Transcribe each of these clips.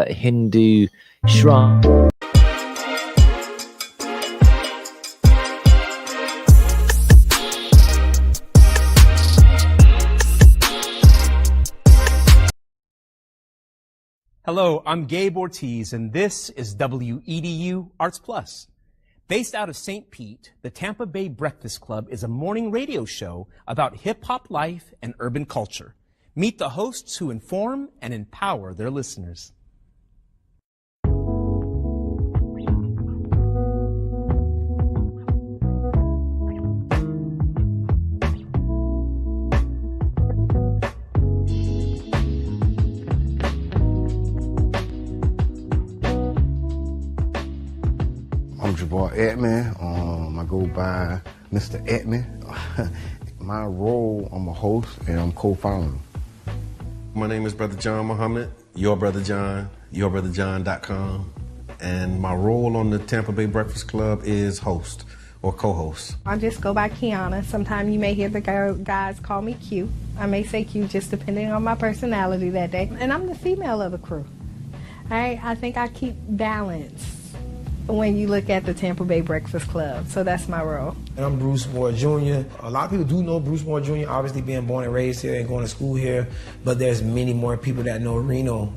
Hindu shrine. Hello, I'm Gabe Ortiz, and this is WEDU Arts Plus. Based out of St. Pete, the Tampa Bay Breakfast Club is a morning radio show about hip-hop life and urban culture. Meet the hosts who inform and empower their listeners. I'm Jabbar Edmond. I go by Mr. Edmond. My role, I'm a host and I'm co-founder. My name is Brother John Muhammad, Your Brother John, YourBrotherJohn.com. And my role on the Tampa Bay Breakfast Club is host or co-host. I just go by Kiana. Sometimes you may hear the guys call me Q. I may say Q just depending on my personality that day. And I'm the female of the crew. I think I keep balance when you look at the Tampa Bay Breakfast Club. So that's my role. And I'm Bruce Moore Jr. A lot of people do know Bruce Moore Jr., obviously being born and raised here and going to school here, but there's many more people that know Reno.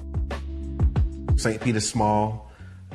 St. Pete is small,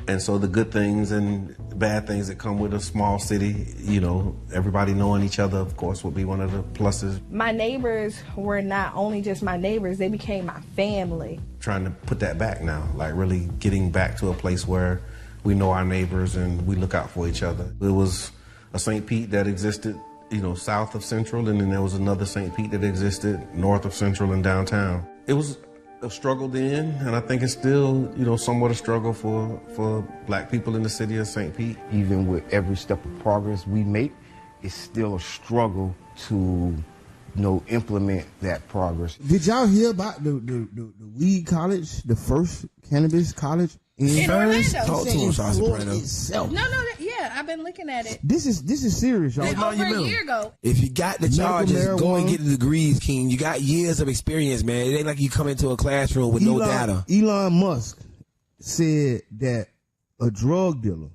and so the good things and bad things that come with a small city, you know, everybody knowing each other, of course, would be one of the pluses. My neighbors were not only just my neighbors, they became my family. Trying to put that back now, like really getting back to a place where we know our neighbors and we look out for each other. It was a St. Pete that existed, you know, south of Central, and then there was another St. Pete that existed north of Central and downtown. It was a struggle then, and I think it's still, you know, somewhat a struggle for black people in the city of St. Pete. Even with every step of progress we make, it's still a struggle to, implement that progress. Did y'all hear about the weed college, the first cannabis college? In Orlando. Talk to us, itself. No, yeah, I've been looking at it. This is serious, y'all. Over a year ago. If you got the charges, go and get the degrees, King. You got years of experience, man. It ain't like you come into a classroom with no data. Elon Musk said that a drug dealer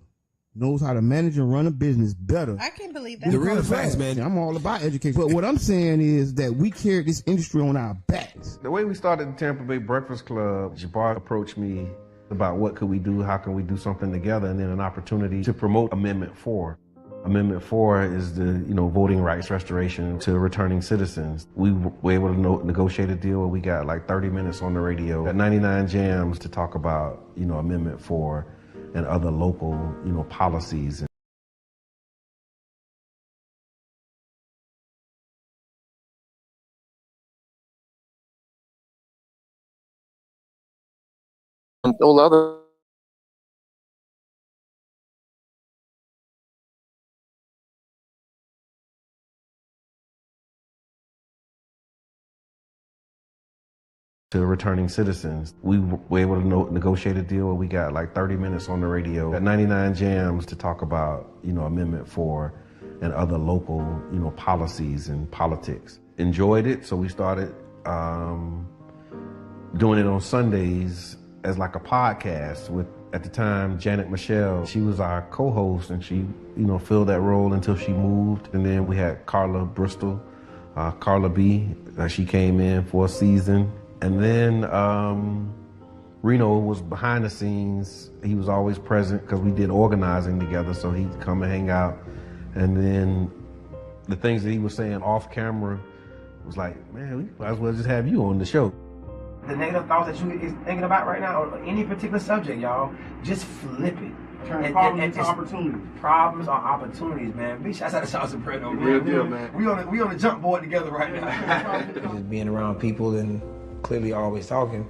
knows how to manage and run a business better. I can't believe that. The real facts, man. I'm all about education. But what I'm saying is that we carry this industry on our backs. The way we started the Tampa Bay Breakfast Club, Jabbar approached me about what could we do, how can we do something together, and then an opportunity to promote Amendment 4. Amendment 4 is the, voting rights restoration to returning citizens. We were able to negotiate a deal where we got like 30 minutes on the radio, got 99 jams to talk about, Amendment 4 and other local, policies. And all other to returning citizens. We were able to negotiate a deal where we got like 30 minutes on the radio, got 99 jams to talk about, Amendment 4 and other local, policies and politics. Enjoyed it, so we started doing it on Sundays as like a podcast with, at the time, Janet Michelle. She was our co-host and she, filled that role until she moved. And then we had Carla Bristol, Carla B. She came in for a season. And then Reno was behind the scenes. He was always present because we did organizing together, so he'd come and hang out. And then the things that he was saying off camera was like, man, we might as well just have you on the show. The negative thoughts that you is thinking about right now, or any particular subject, y'all, just flip it. Turn problems into opportunities. Problems are opportunities, man. Big shouts out to Sauce and Predo, man. Real deal, man. We on the jump board together right now. Just being around people and clearly always talking,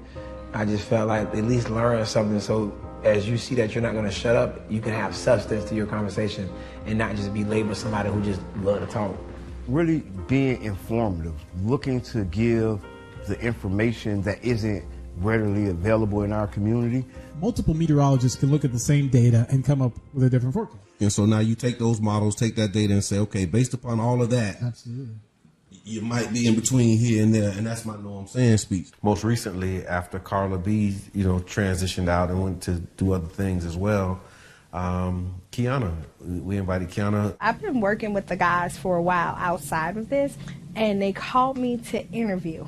I just felt like at least learn something. So as you see that you're not going to shut up, you can have substance to your conversation and not just be labeled somebody who just love to talk. Really being informative, looking to give the information that isn't readily available in our community. Multiple meteorologists can look at the same data and come up with a different forecast. And so now you take those models, take that data and say, okay, based upon all of that, absolutely, you might be in between here and there, and that's my know what I'm saying speech. Most recently, after Carla B, transitioned out and went to do other things as well, Kiana, we invited Kiana. I've been working with the guys for a while outside of this, and they called me to interview.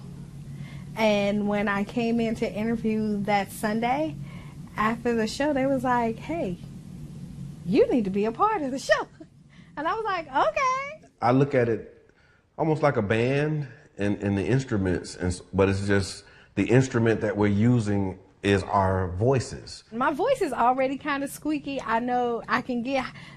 And when I came in to interview that Sunday, after the show, they was like, hey, you need to be a part of the show. And I was like, okay. I look at it almost like a band and the instruments, but it's just the instrument that we're using is our voices. My voice is already kind of squeaky. I know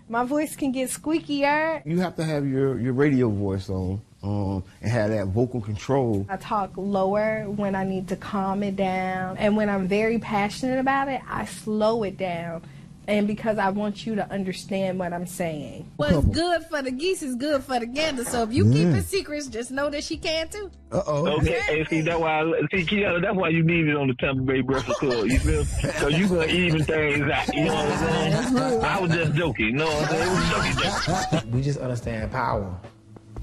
my voice can get squeakier. You have to have your radio voice on. And have that vocal control. I talk lower when I need to calm it down. And when I'm very passionate about it, I slow it down. And because I want you to understand what I'm saying. What's good for the geese is good for the gander. So if you keep it secrets, just know that she can too. Okay, and see that's why that's why you need it on the Tampa Bay Breakfast Club. You feel? So you gonna even things out. You know what I'm saying? I was just joking. You know what I'm saying? We just understand power.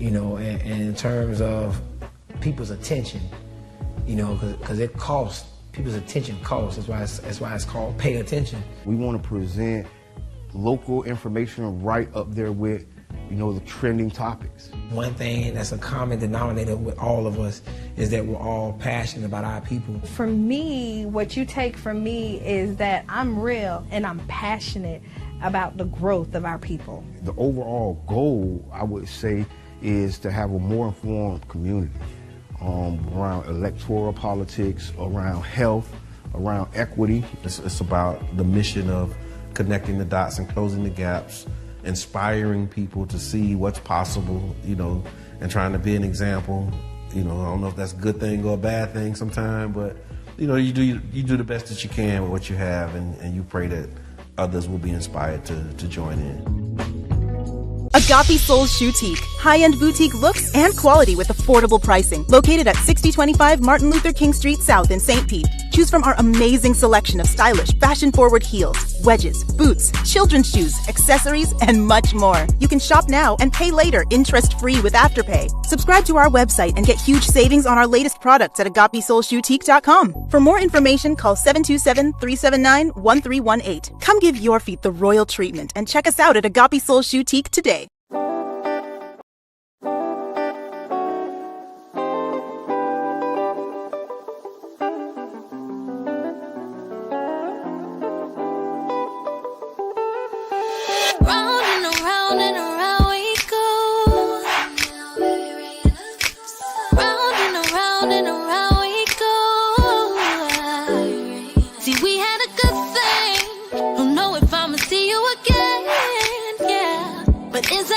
And in terms of people's attention, because it costs. People's attention costs. That's why it's called pay attention. We want to present local information right up there with, the trending topics. One thing that's a common denominator with all of us is that we're all passionate about our people. For me, what you take from me is that I'm real and I'm passionate about the growth of our people. The overall goal, I would say, is to have a more informed community around electoral politics, around health, around equity. It's about the mission of connecting the dots and closing the gaps, inspiring people to see what's possible, and trying to be an example. I don't know if that's a good thing or a bad thing sometimes, but you do the best that you can with what you have, and you pray that others will be inspired to join in. Agape Soul Boutique. High-end boutique looks and quality with affordable pricing. Located at 6025 Martin Luther King Street South in St. Pete. Choose from our amazing selection of stylish, fashion-forward heels, wedges, boots, children's shoes, accessories, and much more. You can shop now and pay later, interest-free with Afterpay. Subscribe to our website and get huge savings on our latest products at agapesoulboutique.com. For more information, call 727-379-1318. Come give your feet the royal treatment and check us out at Agape Soul Boutique today. But is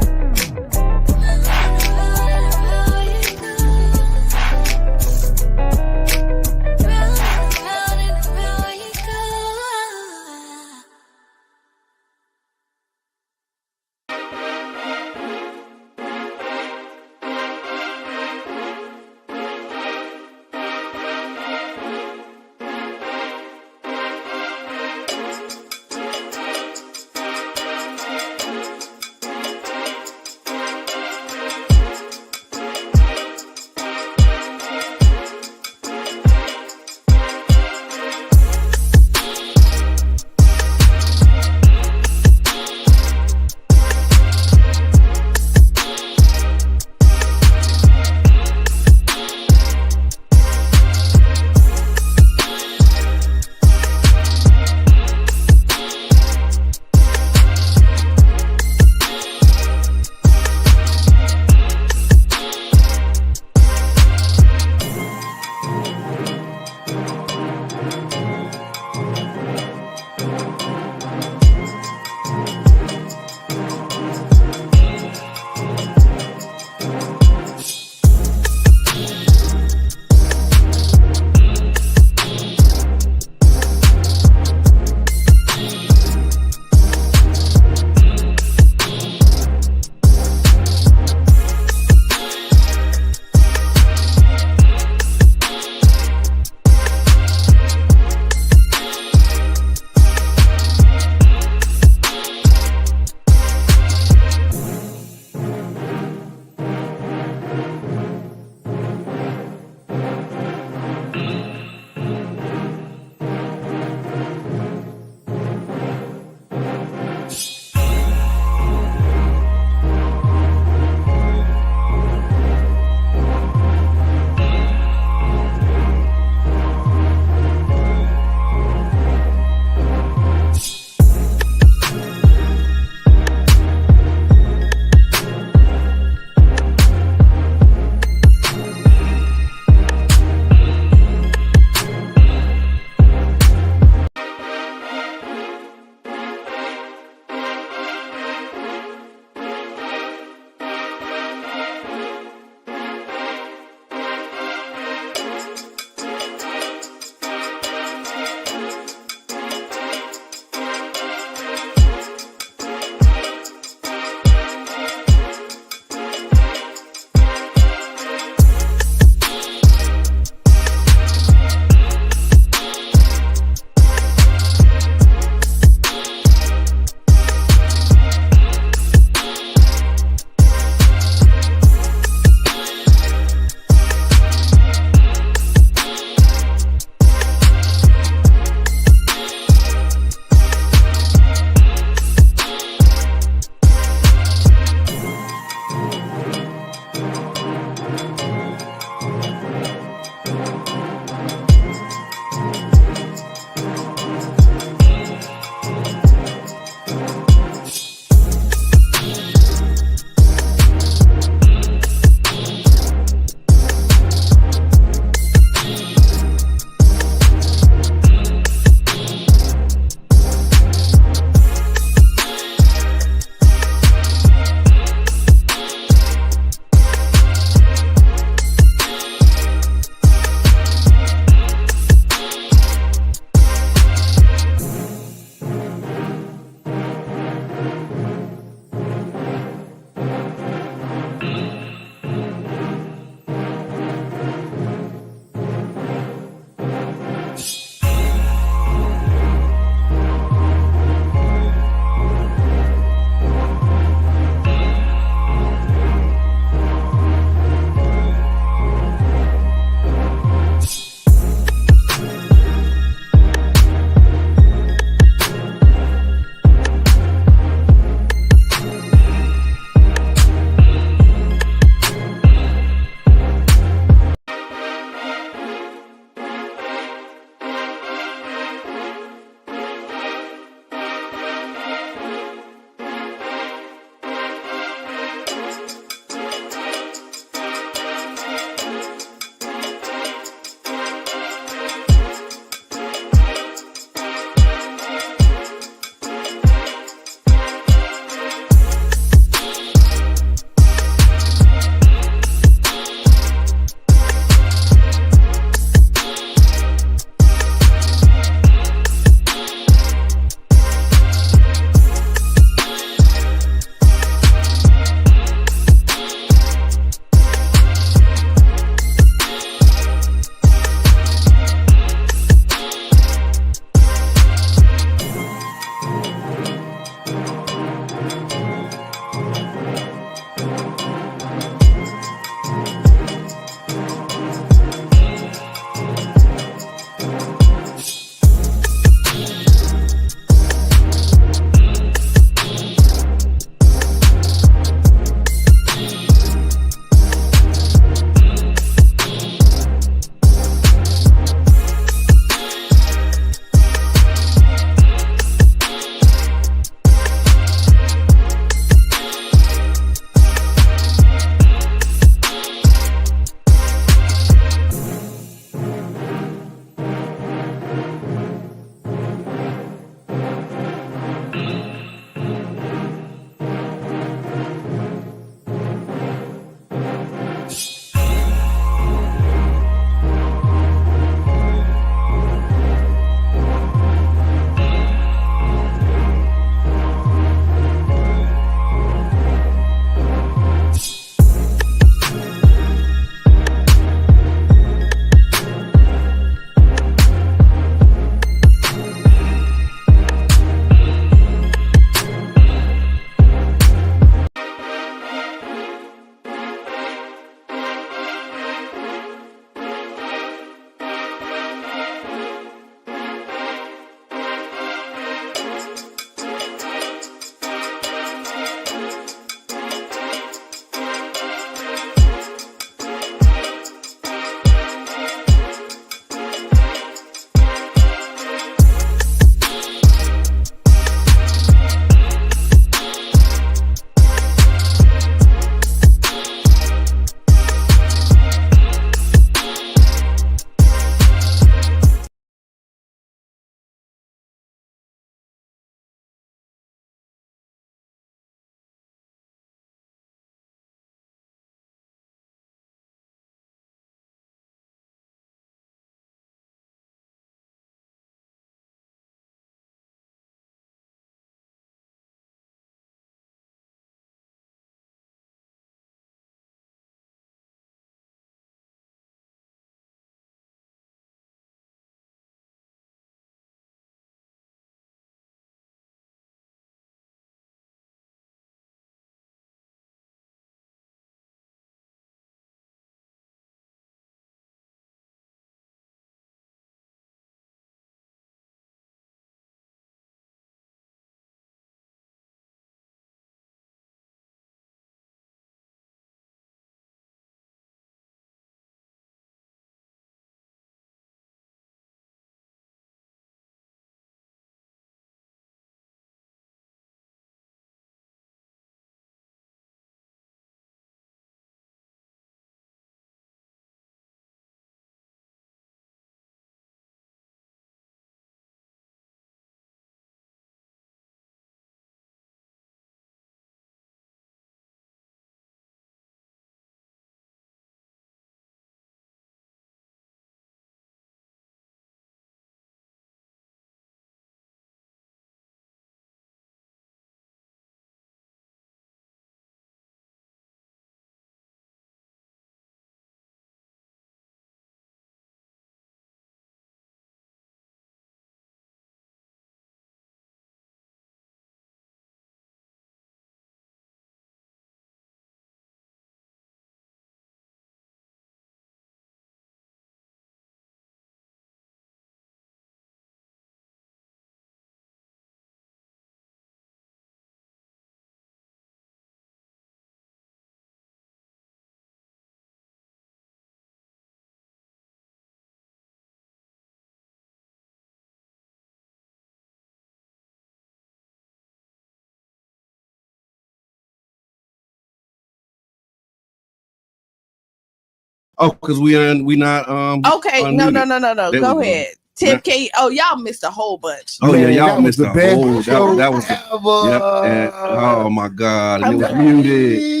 Oh, because we not Okay, no. unmuted. There Go we go. ahead. 10K. Okay, no. There Go we go. ahead. 10K. Oh, y'all missed a whole bunch. Oh Man, yeah, y'all that was missed the the best whole. show That was ever. Yep. And, oh my God, and it was Okay. muted.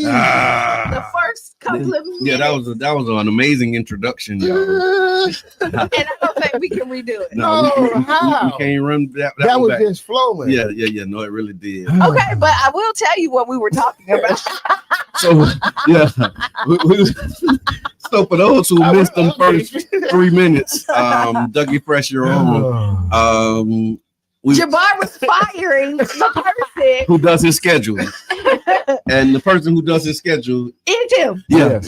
The first couple of minutes. Yeah, that was an amazing introduction, y'all. And I don't think we can redo it. No, how? We can't run that. That one was back. just flowing. Yeah. No, it really did. Okay, but I will tell you what we were talking about. So yeah, so for those who missed them first 3 minutes, Dougie Fresh, you're on. Jabbar was firing the person who does his schedule, and the person who does his schedule is him. Yeah.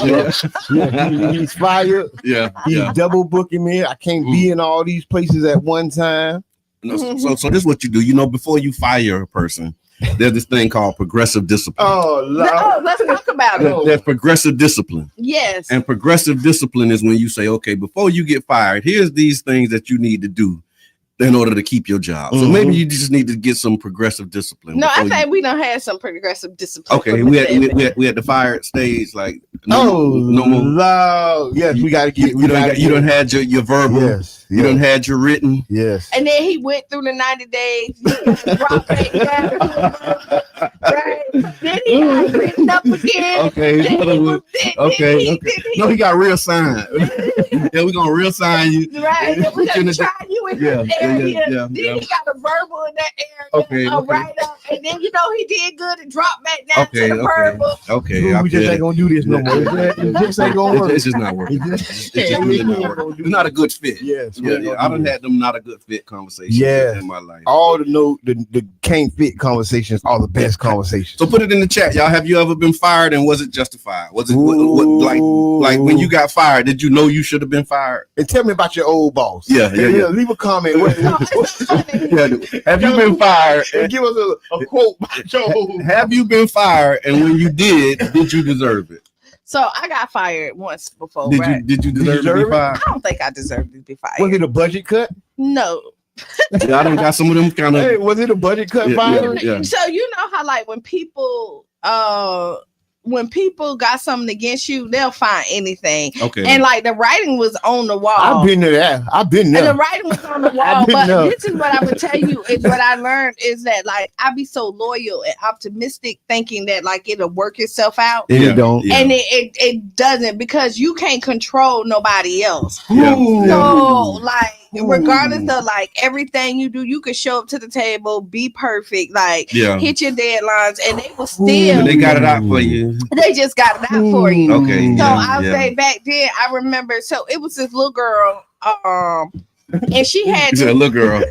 He's fired. Yeah, he's double booking me. I can't be in all these places at one time. No, so this is what you do. You know, before you fire a person, there's this thing called progressive discipline. Oh, No, let's talk about it. There's progressive discipline. Yes. And progressive discipline is when you say, okay, before you get fired, here's these things that you need to do in order to keep your job. So maybe you just need to get some progressive discipline. No, I think we don't have some progressive discipline. Okay, we had the fired stage like no more. Yes, we got to get. You don't had your verbal. Yes, you don't had your written. Yes, and then he went through the 90 days. Dropped back down, right? Then he got written up again. Okay. No, he got real sign. Yeah, we're gonna real sign you. Right. We're gonna try you in this area. Yeah. Then he got a verbal in that area. Okay. Right up. And then he did good and dropped back down to the verbal. Okay. We just ain't gonna do this no more. It just ain't gonna work. It's just not working. It's just really not working. It's not a good fit. Yes. Yeah. I done had them not a good fit conversations in my life. All the can't fit conversations are the best conversations. So put it in the chat, y'all. Have you ever been fired and was it justified? Was it like when you got fired? Did you know you should have been fired? And tell me about your old boss. Yeah. Leave a comment. Have you been fired? And give us a quote about your old. Have you been fired? And when you did you deserve it? So I got fired once before. Did you deserve to be fired? I don't think I deserved to be fired. Was it a budget cut? No. Yeah, I done got some of them kind of. Hey, was it a budget cut? Yeah. So you know how like when people got something against you, they'll find anything. Okay. And like the writing was on the wall. I've been to that. I've been there. And the writing was on the wall. But this is what I would tell you is what I learned is that like I be so loyal and optimistic thinking that like it'll work itself out. It don't. Yeah. And it doesn't because you can't control nobody else. Yeah. So like regardless of like everything you do, you can show up to the table, be perfect, like hit your deadlines, and they will still. They got it out for you. They just got it out for you. Okay. So I'll say back then, I remember. So it was this little girl, and she had a little girl.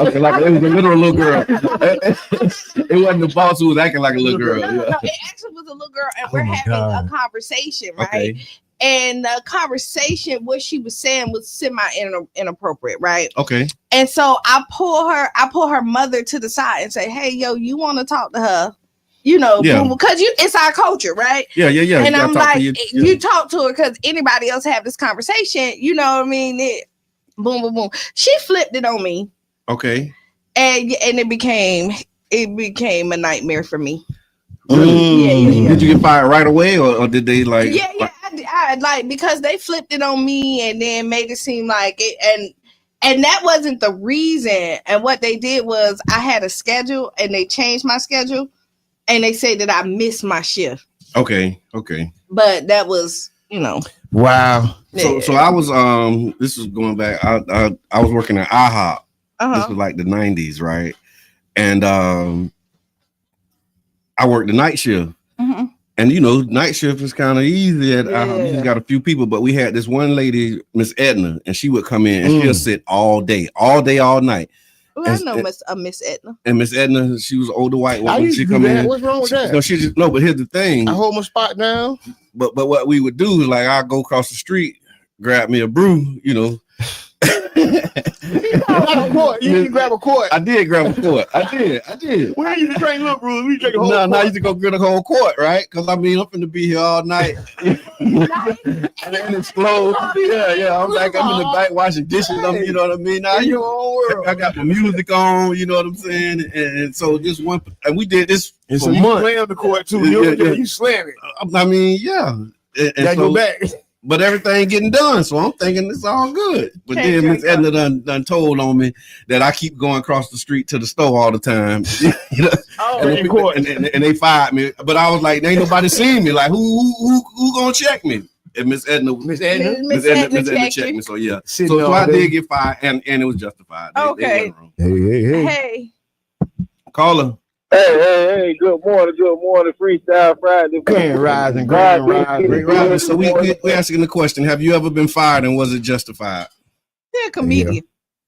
Okay, like it was a literal little girl. It wasn't the boss who was acting like a little girl. No, it actually was a little girl, and we're having a conversation, right? Okay. And the conversation, what she was saying was semi-inappropriate, right? Okay. And so I pull her mother to the side and say, "Hey, yo, you want to talk to her? You know, because it's our culture, right?" Yeah. And I'm like, you talk to her because anybody else have this conversation, you know what I mean? Boom, boom, boom. She flipped it on me. Okay. And it became a nightmare for me. Really? Yeah. Did you get fired right away, or did they like? Yeah. I like because they flipped it on me and then made it seem like it, and that wasn't the reason. And what they did was I had a schedule and they changed my schedule, and they said that I missed my shift. Okay. But that was, wow. So I was this is going back. I was working at IHOP. This was like the 90s, right? And I worked the night shift. Mm-hmm. And night shift is kind of easy at IHOP. You just got a few people, but we had this one lady, Miss Edna, and she would come in and she'll sit all day, all night. Well, I know Miss Edna. And Miss Edna, she was an older white woman. I used to come do that. in. What's wrong with that? No, she just but here's the thing. I hold my spot down. But what we would do is like I'll go across the street, grab me a brew, a quart. You didn't grab a quart. I did grab a quart. I did. When you drink little brews, we drink a whole No, quart. I used to go get a whole quart, right? Because I mean, I'm finna be here all night. And then it's closed. Yeah. I'm like, I'm in the back washing dishes. You know what I mean? Now, your own world. I got my music on, you know what I'm saying? And so this one, and we did this And for so you months. play on the court too. Yeah. You slam it. I mean, yeah. And Gotta so, go back. But everything getting done, so I'm thinking it's all good. But then Miss Edna done told on me that I keep going across the street to the store all the time. You know? And they fired me. But I was like, there ain't nobody seen me. Like, who gonna check me? And Miss Edna checked me. So yeah. So I did get fired, and it was justified. Okay. Hey. Caller. Hey, good morning, Freestyle Friday. Grand rising. So we asking the question, have you ever been fired and was it justified? Yeah, comedian.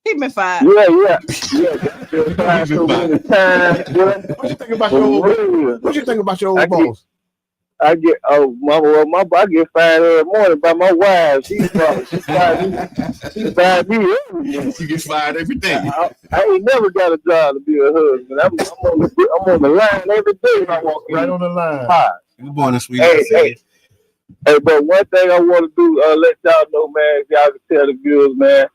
He been fired. Yeah. Been fired so many times. What you think about your old What you think about your old boss? I get I get fired every morning by my wife. She fired me every day. You get fired every day. I ain't never got a job to be a husband. I'm on the line every day when I walk in. Right on the line. Good morning, sweet. Hey, but one thing I want to do, let y'all know, man, if y'all can tell the viewers, man,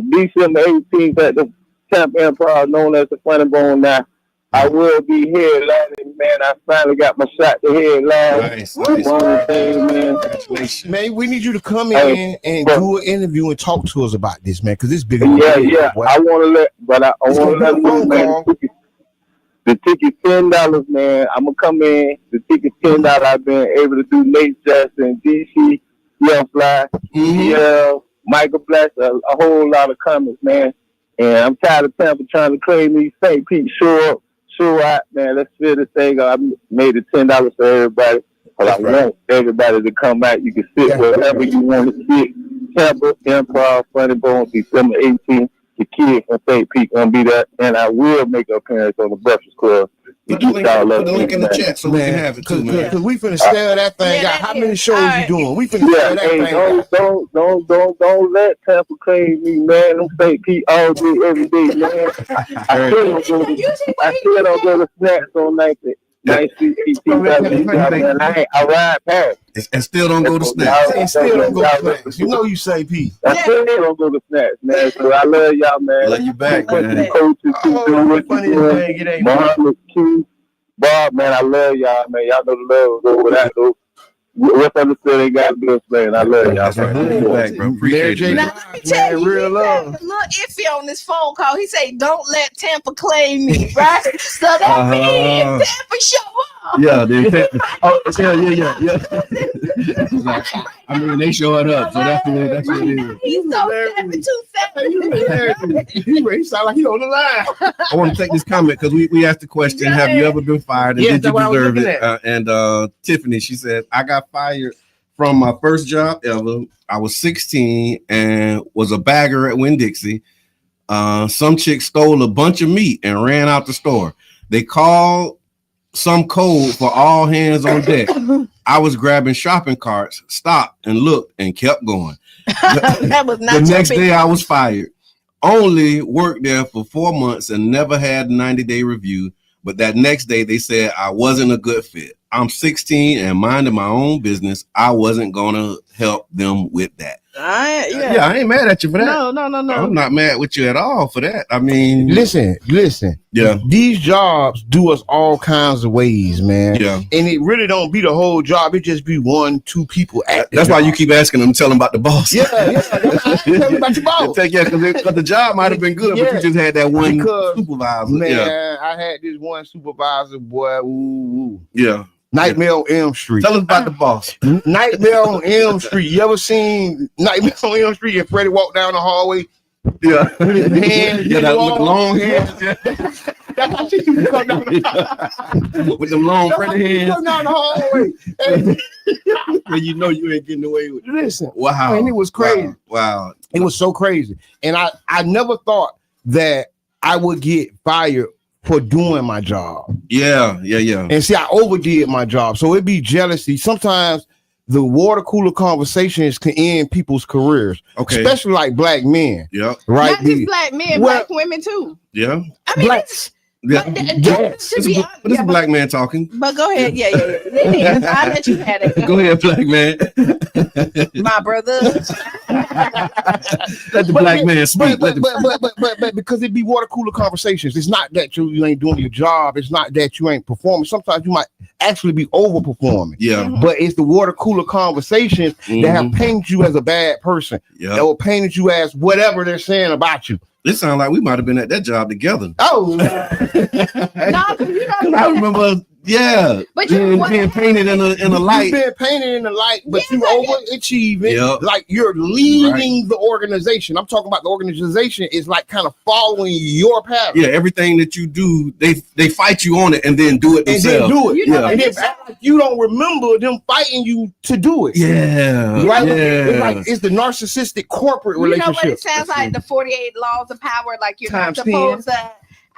December 18th at the Tampa Improv, known as the Funny Bone now, I will be headlining, man. I finally got my shot to headline. Nice. Congratulations. Man, we need you to come in and do an interview and talk to us about this, man, because it's bigger. Yeah. I want to let you know, man. The ticket $10, man. I'm gonna come in. The ticket $10. I've been able to do Nate Jackson, DC, Young Fly, Michael Black, a whole lot of comments, man. And I'm tired of Tampa trying to claim me. St. Pete, show out, man. Let's fill this thing up. I made it $10 for everybody. But I want everybody to come out. You can sit wherever you want to sit. Tampa Improv Funny Bone, December 18th. The kid from St. Pete gonna be there, and I will make an appearance on the Breakfast Club. Put the link in the chat so we can have it too, man. Because we finna stare that thing out. How many shows you doing? We finna stare that thing out. Don't let Tampa claim me, man. I'm St. Pete all day, every day, man. I still don't go to snacks on night. I ride past. And still don't go to snacks. And still don't go to snacks. You know you say Pete. I still don't go to snacks, man. So I love y'all, man. Love you back, man. Coaches, Muhammad Q, Bob, man. I love y'all, man. Y'all know the love go without those. What's understood ain't got to be explained. I love y'all, man. Appreciate it. Now, let me tell you, real love. A little iffy on this phone call. He said, "Don't let Tampa claim me," right? So that means Tampa show up. Yeah. I mean, they showing up, so that's what it is. He's so 727. He sound like he on the line. I want to take this comment because we asked the question: have you ever been fired, and did you deserve it? And Tiffany, she said, I got fired from my first job ever. I was 16 and was a bagger at Winn-Dixie. Some chick stole a bunch of meat and ran out the store. They called some code for all hands on deck. I was grabbing shopping carts, stopped and looked and kept going. That was not the next day I was fired. Only worked there for 4 months and never had a 90-day review. But that next day they said I wasn't a good fit. I'm 16 and minding my own business. I wasn't gonna help them with that. I ain't mad at you for that. No. I'm not mad with you at all for that. I mean, listen. Yeah. These jobs do us all kinds of ways, man. Yeah. And it really don't be the whole job. It just be 1-2 people at the That's job. why you keep asking them, tell them about the boss. Yeah. Tell them about your boss. Because the job might have been good, but you just had that one supervisor. Man, I had this one supervisor, boy. Ooh. Yeah. Nightmare on Elm Street. Tell us about the boss. Nightmare on Elm Street. You ever seen Nightmare on Elm Street and Freddie walk down the hallway? Yeah. With his hands. With long hands. That's how she used to come down the hallway. With them long Freddie hands. Come down the hallway. And you know you ain't getting away with it. Listen. Wow. And it was crazy. Wow. It was so crazy. And I never thought that I would get fired for doing my job. Yeah. And see, I overdid my job. So it'd be jealousy. Sometimes the water cooler conversations can end people's careers, especially like black men. Yeah, right. Not just black men, black women too. Yeah, I mean, this is a black man talking. But go ahead, I'll let you have it. Go ahead, black man. My brother. Let the black man speak. But because it be water cooler conversations. It's not that you ain't doing your job. It's not that you ain't performing. Sometimes you might actually be overperforming. Yeah. But it's the water cooler conversations that have painted you as a bad person. Yeah. Or painted you as whatever they're saying about you. This sounds like we might have been at that job together. Oh, because I remember, but being painted in a light. You've been painted in the light, but you overachieving. Yep. Like you're leading the organization. I'm talking about the organization is like kind of following your pattern. Yeah, everything that you do, they fight you on it and then do it themselves. And then do it. And then act like you don't remember them fighting you to do it. Yeah. Right? Yeah. It's the narcissistic corporate relationship. You know what it sounds like? The 48 laws of power. Like you're not supposed to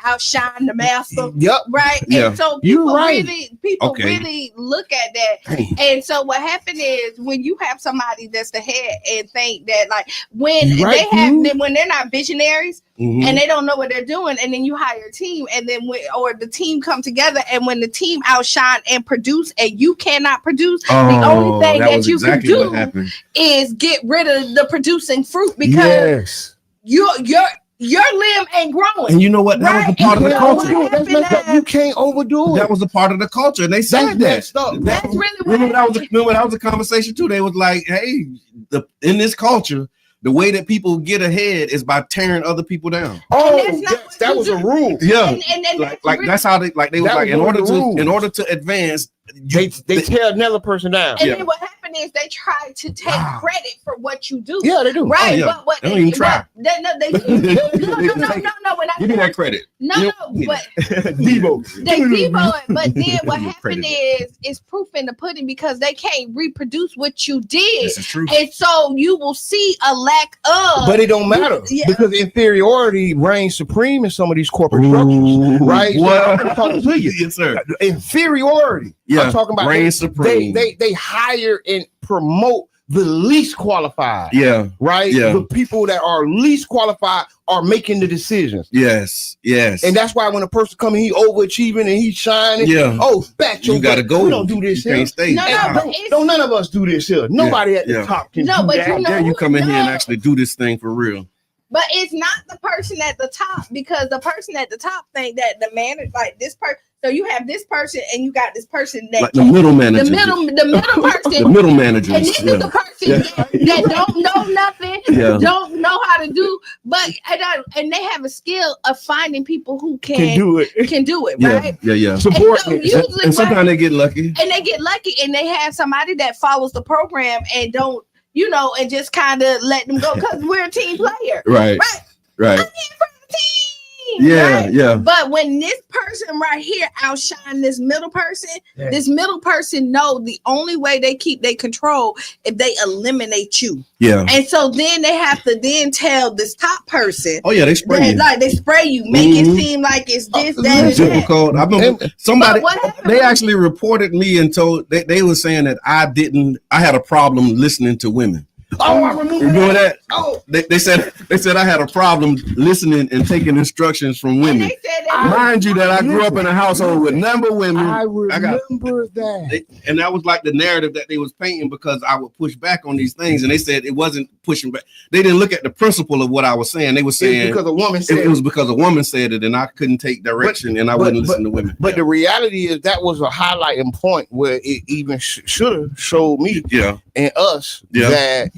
outshine the master. Yep. Right. Yeah. And so people really look at that. And so what happened is when you have somebody that's the head and think that like when when they're not visionaries and they don't know what they're doing, and then you hire a team and then or the team come together, and when the team outshine and produce and you cannot produce, the only thing that you can do is get rid of the producing fruit because your limb ain't growing. And you know what? That was a part of the culture. You can't overdo it. That was a part of the culture. And they said that's remember that was a conversation too. They was like, hey, in this culture, the way that people get ahead is by tearing other people down. Oh, that was a rule. Yeah. And that's how they was like in order to advance, they tear another person down. And then what happened is they try to take credit for what you do. Yeah, they do. Right. Oh, yeah. But what they don't even try. No. Give me that credit. But Debo. They Debo it. But then what happened is proof in the pudding because they can't reproduce what you did. This is true. And so you will see a lack of. But it don't matter because inferiority reigns supreme in some of these corporate structures. Right? What? So I'm talking to you. Yes, sir. Inferiority. Yeah. I'm talking about reigns supreme. They hire and promote the least qualified. Yeah. Right? Yeah. The people that are least qualified are making the decisions. Yes. And that's why when a person comes, he overachieving and he's shining. Yeah. Oh, you gotta go. We don't do this you here. Can't stay. Don't none of us do this here. Nobody at the top can do that. You come in here and actually do this thing for real. But it's not the person at the top because the person at the top think that the manager, like this person. So you have this person and you got this person that like the middle manager, the middle person, the middle managers, and this is the person that don't know nothing, don't know how to do, but and they have a skill of finding people who can do it, right? Yeah. Support. And sometimes they get lucky, and they have somebody that follows the program and don't. And just kind of let them go because we're a team player. Right. I'm here for the team. Yeah. But when this person right here outshine this middle person, this middle person know the only way they keep their control if they eliminate you. Yeah. And so then they have to then tell this top person. Oh yeah, they spray you. Like they spray you, make it seem like it's this, that, it's difficult. I remember somebody they actually reported me and told they were saying that I had a problem listening to women. Oh, I remember that. Oh, they said I had a problem listening and taking instructions from women. Mind you, that I grew up in a household with number women. I remember that. And that was like the narrative that they was painting because I would push back on these things, and they said it wasn't pushing back. They didn't look at the principle of what I was saying. They were saying because a woman said it was because a woman said it, and I couldn't take direction, and I wouldn't listen to women. But the reality is that was a highlighting point where it even should have showed me and us that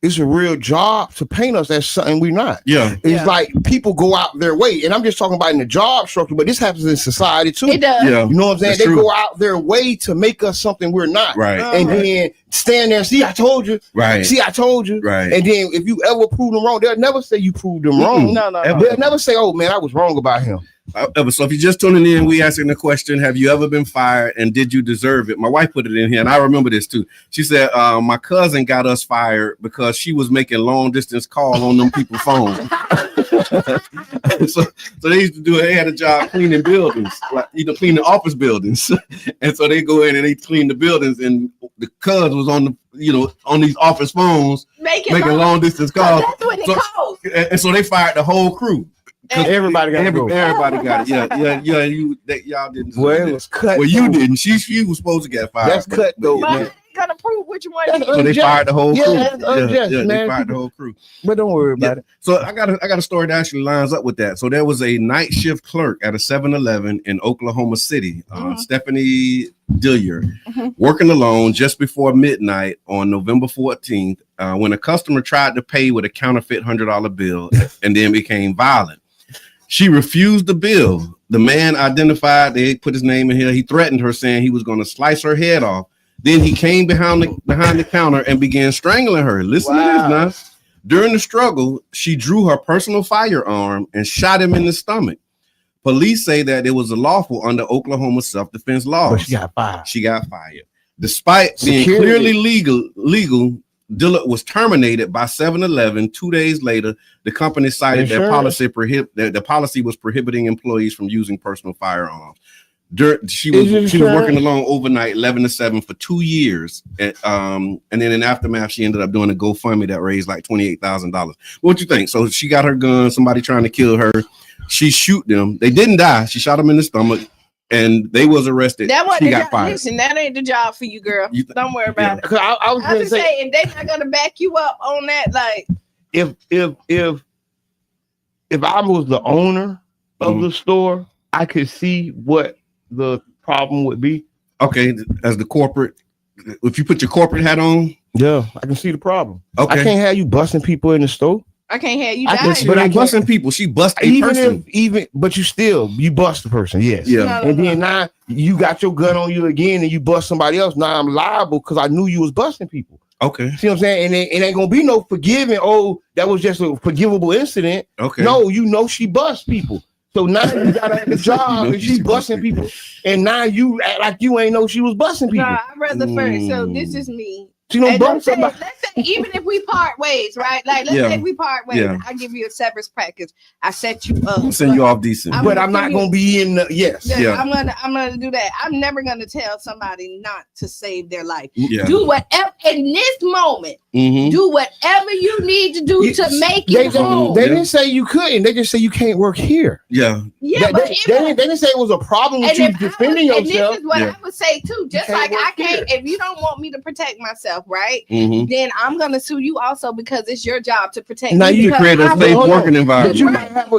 it's a real job to paint us as something we're not. Yeah. It's like people go out their way, and I'm just talking about in the job structure, but this happens in society too. It does. Yeah. You know what I'm saying? That's true. Go out their way to make us something we're not. Right. And then stand there and see, I told you. Right. See, I told you. Right. And then if you ever prove them wrong, they'll never say you proved them wrong. No. They'll never say, oh man, I was wrong about him. So if you're just tuning in, we asking the question, have you ever been fired and did you deserve it? My wife put it in here and I remember this too. She said, my cousin got us fired because she was making long distance calls on them people's phones. so they used to do it. They had a job cleaning buildings, like cleaning office buildings. And so they go in and they clean the buildings and the cuz was on on these office phones making long distance calls. That's what it calls. And so they fired the whole crew. Everybody got it. Yeah. Y'all didn't. Well, it was cut. Well, you didn't. She was supposed to get fired. That's cut though. But I ain't gonna prove which one. So they fired the whole crew. That's unjust, man. They fired the whole crew. But don't worry about it. So I got a story that actually lines up with that. So there was a night shift clerk at a 7-Eleven in Oklahoma City, Stephanie Dillier, working alone just before midnight on November 14th, when a customer tried to pay with a counterfeit $100 bill and then became violent. She refused the bill. The man identified, they put his name in here. He threatened her, saying he was going to slice her head off. Then he came behind the counter and began strangling her. Listen to this now. During the struggle, she drew her personal firearm and shot him in the stomach. Police say that it was lawful under Oklahoma self-defense laws. But she got fired. Despite being clearly legal, Dillard was terminated by 7-Eleven 2 days later. The company cited that the policy was prohibiting employees from using personal firearms. She was working alone overnight, 11 to 7 for 2 years, and then in aftermath, she ended up doing a GoFundMe that raised like $28,000. What you think? So she got her gun. Somebody trying to kill her. She shoot them. They didn't die. She shot them in the stomach. And they was arrested. That wasn't she got fired. Listen, that ain't the job for you, girl. Don't worry about it. I was just saying, if they're not gonna back you up on that, like if I was the owner of the store, I could see what the problem would be. Okay, as the corporate, if you put your corporate hat on, yeah, I can see the problem. Okay, I can't have you busting people in the store. I can't have you dying. But I'm busting people. She bust a person. But you bust the person. Yes. Yeah. And then now you got your gun on you again, and you bust somebody else. Now I'm liable because I knew you was busting people. Okay. See what I'm saying? And it ain't gonna be no forgiving. Oh, that was just a forgivable incident. Okay. No, she bust people. So now you got her at the job and she's busting people, and now you act like you ain't know she was busting people. Nah, I'd rather first. So this is me. She don't bust somebody. Let's say even if we part ways, right? Like let's say we part ways, I give you a severance package. I set you up. I'll send you off decent. But I'm not gonna be in the I'm gonna do that. I'm never gonna tell somebody not to save their life. Yeah. Do whatever in this moment. Do whatever you need to do to make it home. They didn't say you couldn't. They just say you can't work here. Yeah. Yeah, they didn't say it was a problem with you defending yourself. And this is what I would say too. Just like I can't, if you don't want me to protect myself, right? Then I'm gonna sue you also because it's your job to protect me. Now you create a safe working environment.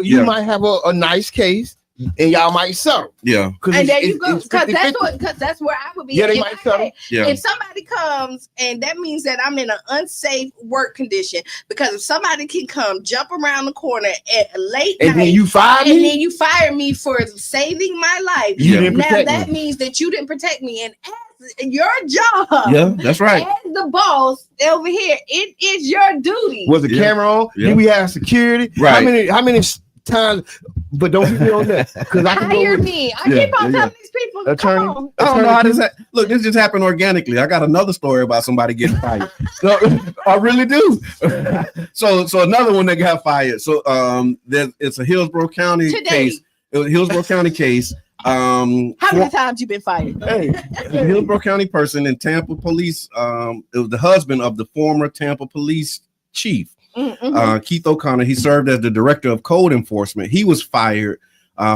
You might have a nice case, and y'all might settle. Yeah. And there you go. Because that's where I would be. Yeah, they might settle. Yeah. If somebody comes, and that means that I'm in an unsafe work condition, because if somebody can come jump around the corner at a late night, then you fire me, and then you fire me for saving my life. Now that means that you didn't protect me, and your job. Yeah, that's right. As the boss over here, it is your duty. Was the camera on? Yeah. Did we have security? Right. How many times? But don't get me on that because I can hire me. I keep on telling these people, attorney. I don't know how this. Look, this just happened organically. I got another story about somebody getting fired. So I really do. So another one that got fired. So it's a Hillsborough County case. It was a Hillsborough County case. How many times you been fired? Hey, a Hillsborough County person in Tampa police. It was the husband of the former Tampa police chief, Keith O'Connor. He served as the director of code enforcement. He was fired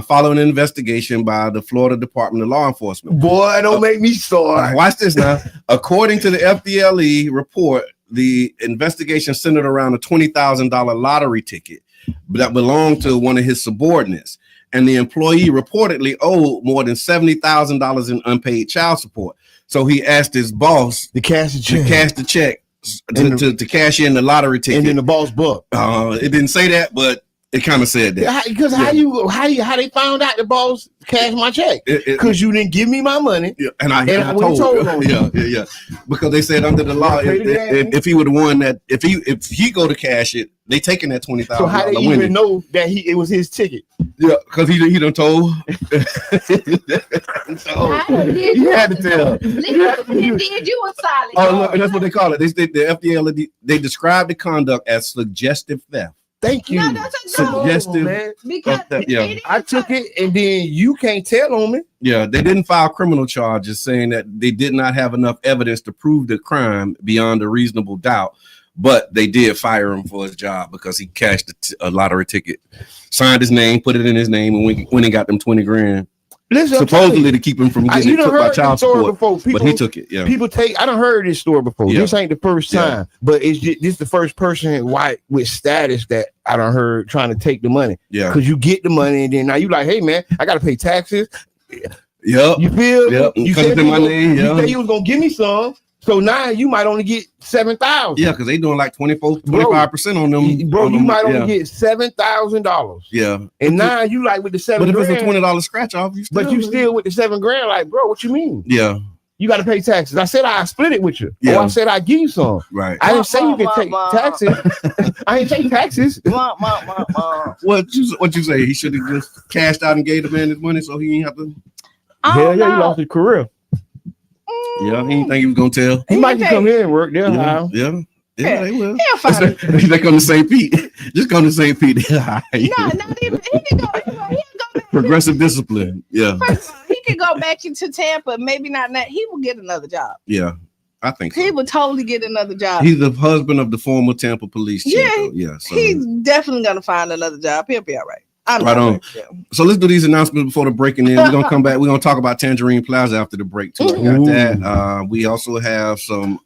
following an investigation by the Florida Department of Law Enforcement. Boy, don't make me sore. Watch this now. According to the FDLE report, the investigation centered around a $20,000 lottery ticket that belonged to one of his subordinates. And the employee reportedly owed more than $70,000 in unpaid child support. So he asked his boss to cash the check, to cash in the lottery ticket. And then the boss booked. It didn't say that, but It kind of said that. Because how they found out the boss cashed my check? Because you didn't give me my money. Yeah, and I told on you. Yeah. Because they said under the law, if he would have won that, if he go to cash it, they taking that $20,000. So how they even know that it was his ticket? Yeah, because he done told. So you had to tell. Did you a solid? Oh, look, that's what they call it. The FDL, they describe the conduct as suggestive theft. Thank you. No, that's a suggestive. Man. Because I took it, and then you can't tell on me. Yeah, they didn't file criminal charges, saying that they did not have enough evidence to prove the crime beyond a reasonable doubt. But they did fire him for his job because he cashed a lottery ticket, signed his name, put it in his name, and when he got them $20,000. Listen, supposedly to keep him from getting took by child support, but he took it. Yeah, people take. I done heard this story before. Yeah. This ain't the first time, but it's just, this the first person white with status that I done heard trying to take the money. Yeah, because you get the money and then now you like, hey man, I got to pay taxes. Yep, you feel? Yep, you said you was gonna give me some. So now you might only get 7,000. Yeah, because they doing like 25% on them. Bro, you might only get $7,000. Yeah. And now you like with the $7,000. But if it's a $20 scratch off, you still with the $7,000, like, bro, what you mean? Yeah. You got to pay taxes. I said I split it with you. Yeah. Or I said I give you some. Right. I didn't say you can take taxes. I didn't take taxes. What you say? He should have just cashed out and gave the man his money so he didn't have to. Hell yeah, he lost his career. Yeah, he didn't think he was gonna tell. He might come here and work there. Yeah, they will. They come to St. Pete. Just come to St. Pete. Not even. He can go back. Progressive discipline. Yeah. First of all, he could go back into Tampa. Maybe not. He will get another job. Yeah, I think so. He would totally get another job. He's the husband of the former Tampa police chief. Yeah. So he's definitely gonna find another job. He'll be all right. Right on. Yeah. So let's do these announcements before the break, and then we're gonna come back. We're gonna talk about Tangerine Plaza after the break too. I got that. We also have some.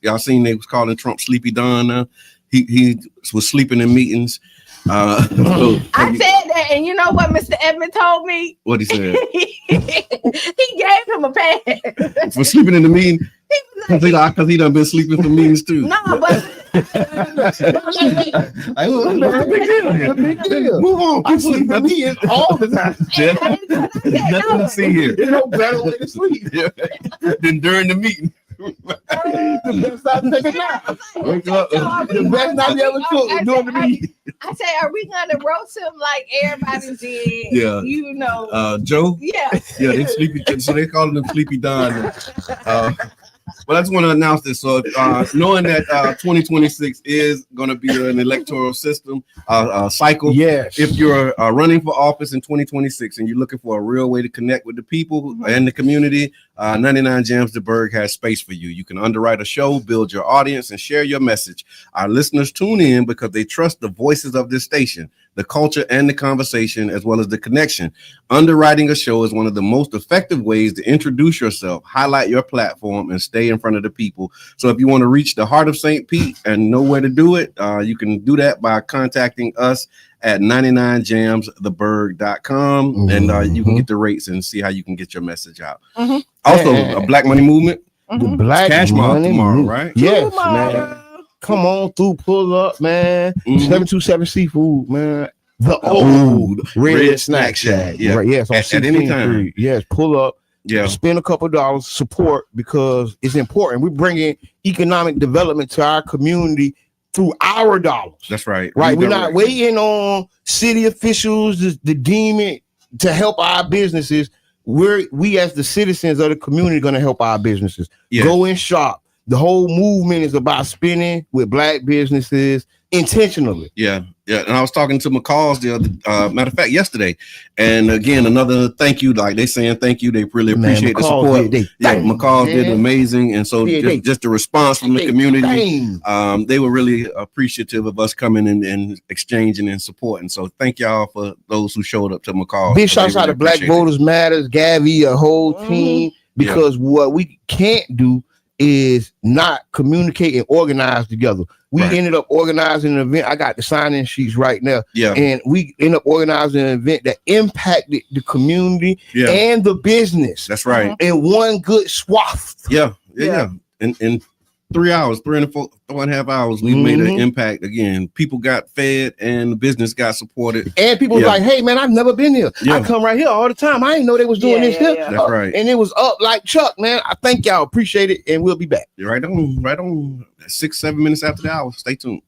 Y'all seen they was calling Trump Sleepy Don. He was sleeping in meetings. I said that, and you know what Mr. Edmond told me? What he said? He gave him a pass for sleeping in the meeting. Because he done been sleeping for meetings too. No, but big deal. Move on. I sleep in meetings all the time. Nothing to see here. There's no better way to sleep than during the meeting. The best I take a nap. Wake up. The best night you ever took during the meeting. I say, are we gonna roast him like everybody did? Yeah. You know. Joe? Yeah. Yeah, they sleepy. So they calling him Sleepy Don. But I just want to announce this. So, knowing that 2026 is going to be an electoral system cycle. Yes. If you're running for office in 2026 and you're looking for a real way to connect with the people and the community, 99 Jams the Berg has space for you. You can underwrite a show, build your audience, and share your message. Our listeners tune in because they trust the voices of this station, the culture and the conversation, as well as the connection. Underwriting a show is one of the most effective ways to introduce yourself, highlight your platform, and stay in front of the people. So if you want to reach the heart of St. Pete and know where to do it, you can do that by contacting us at 99jamstheberg.com, and you can get the rates and see how you can get your message out. Also, a Black Money Movement. The Black Cash Month Money tomorrow, right? Yes, man. Come on through, pull up, man. 727 Seafood, man. The old Red Snack Shack. Yeah. Right, yes, at any time. Yes, pull up. Yeah. Spend a couple dollars, support, because it's important. We're bringing economic development to our community through our dollars. That's right. Right. We're not waiting on city officials to deem it to help our businesses. We as the citizens of the community going to help our businesses. Yeah. Go and shop. The whole movement is about spending with Black businesses intentionally. Yeah. And I was talking to McCall's the other matter of fact yesterday, and again another thank you. Like they saying thank you, they really appreciate the support. McCall did amazing, and so just the response from the community, they were really appreciative of us coming and exchanging and supporting. So thank y'all for those who showed up to McCall. Big shouts out to Black Voters Matters, Gavi, a whole team, because what we can't do is not communicate and organize together. We ended up organizing an event. I got the sign-in sheets right now. Yeah. And we ended up organizing an event that impacted the community and the business. That's right. In one good swath. Yeah. And 3 hours, 3.5 hours, we've made an impact again. People got fed and the business got supported. And people was like, hey man, I've never been here. I come right here all the time. I didn't know they was doing this here. That's right. And it was up like Chuck, man. I thank y'all. Appreciate it. And we'll be back. Right on. 6-7 minutes after the hour. Stay tuned.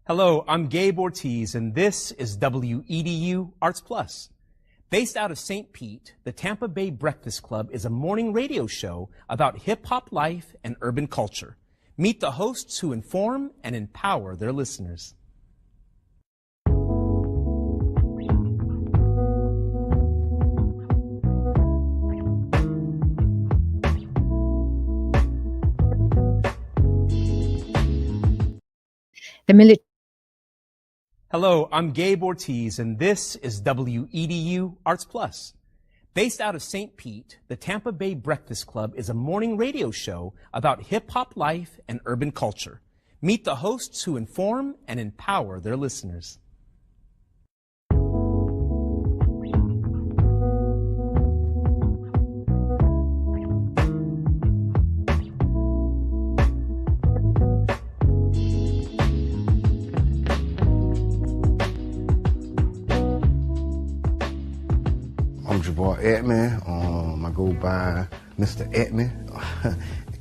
Hello, I'm Gabe Ortiz, and this is WEDU Arts Plus. Based out of St. Pete, the Tampa Bay Breakfast Club is a morning radio show about hip-hop life and urban culture. Meet the hosts who inform and empower their listeners. Hello, I'm Gabe Ortiz, and this is WEDU Arts Plus. Based out of St. Pete, the Tampa Bay Breakfast Club is a morning radio show about hip-hop life and urban culture. Meet the hosts who inform and empower their listeners. I'm Jabbar Edman. I go by Mr. Edman.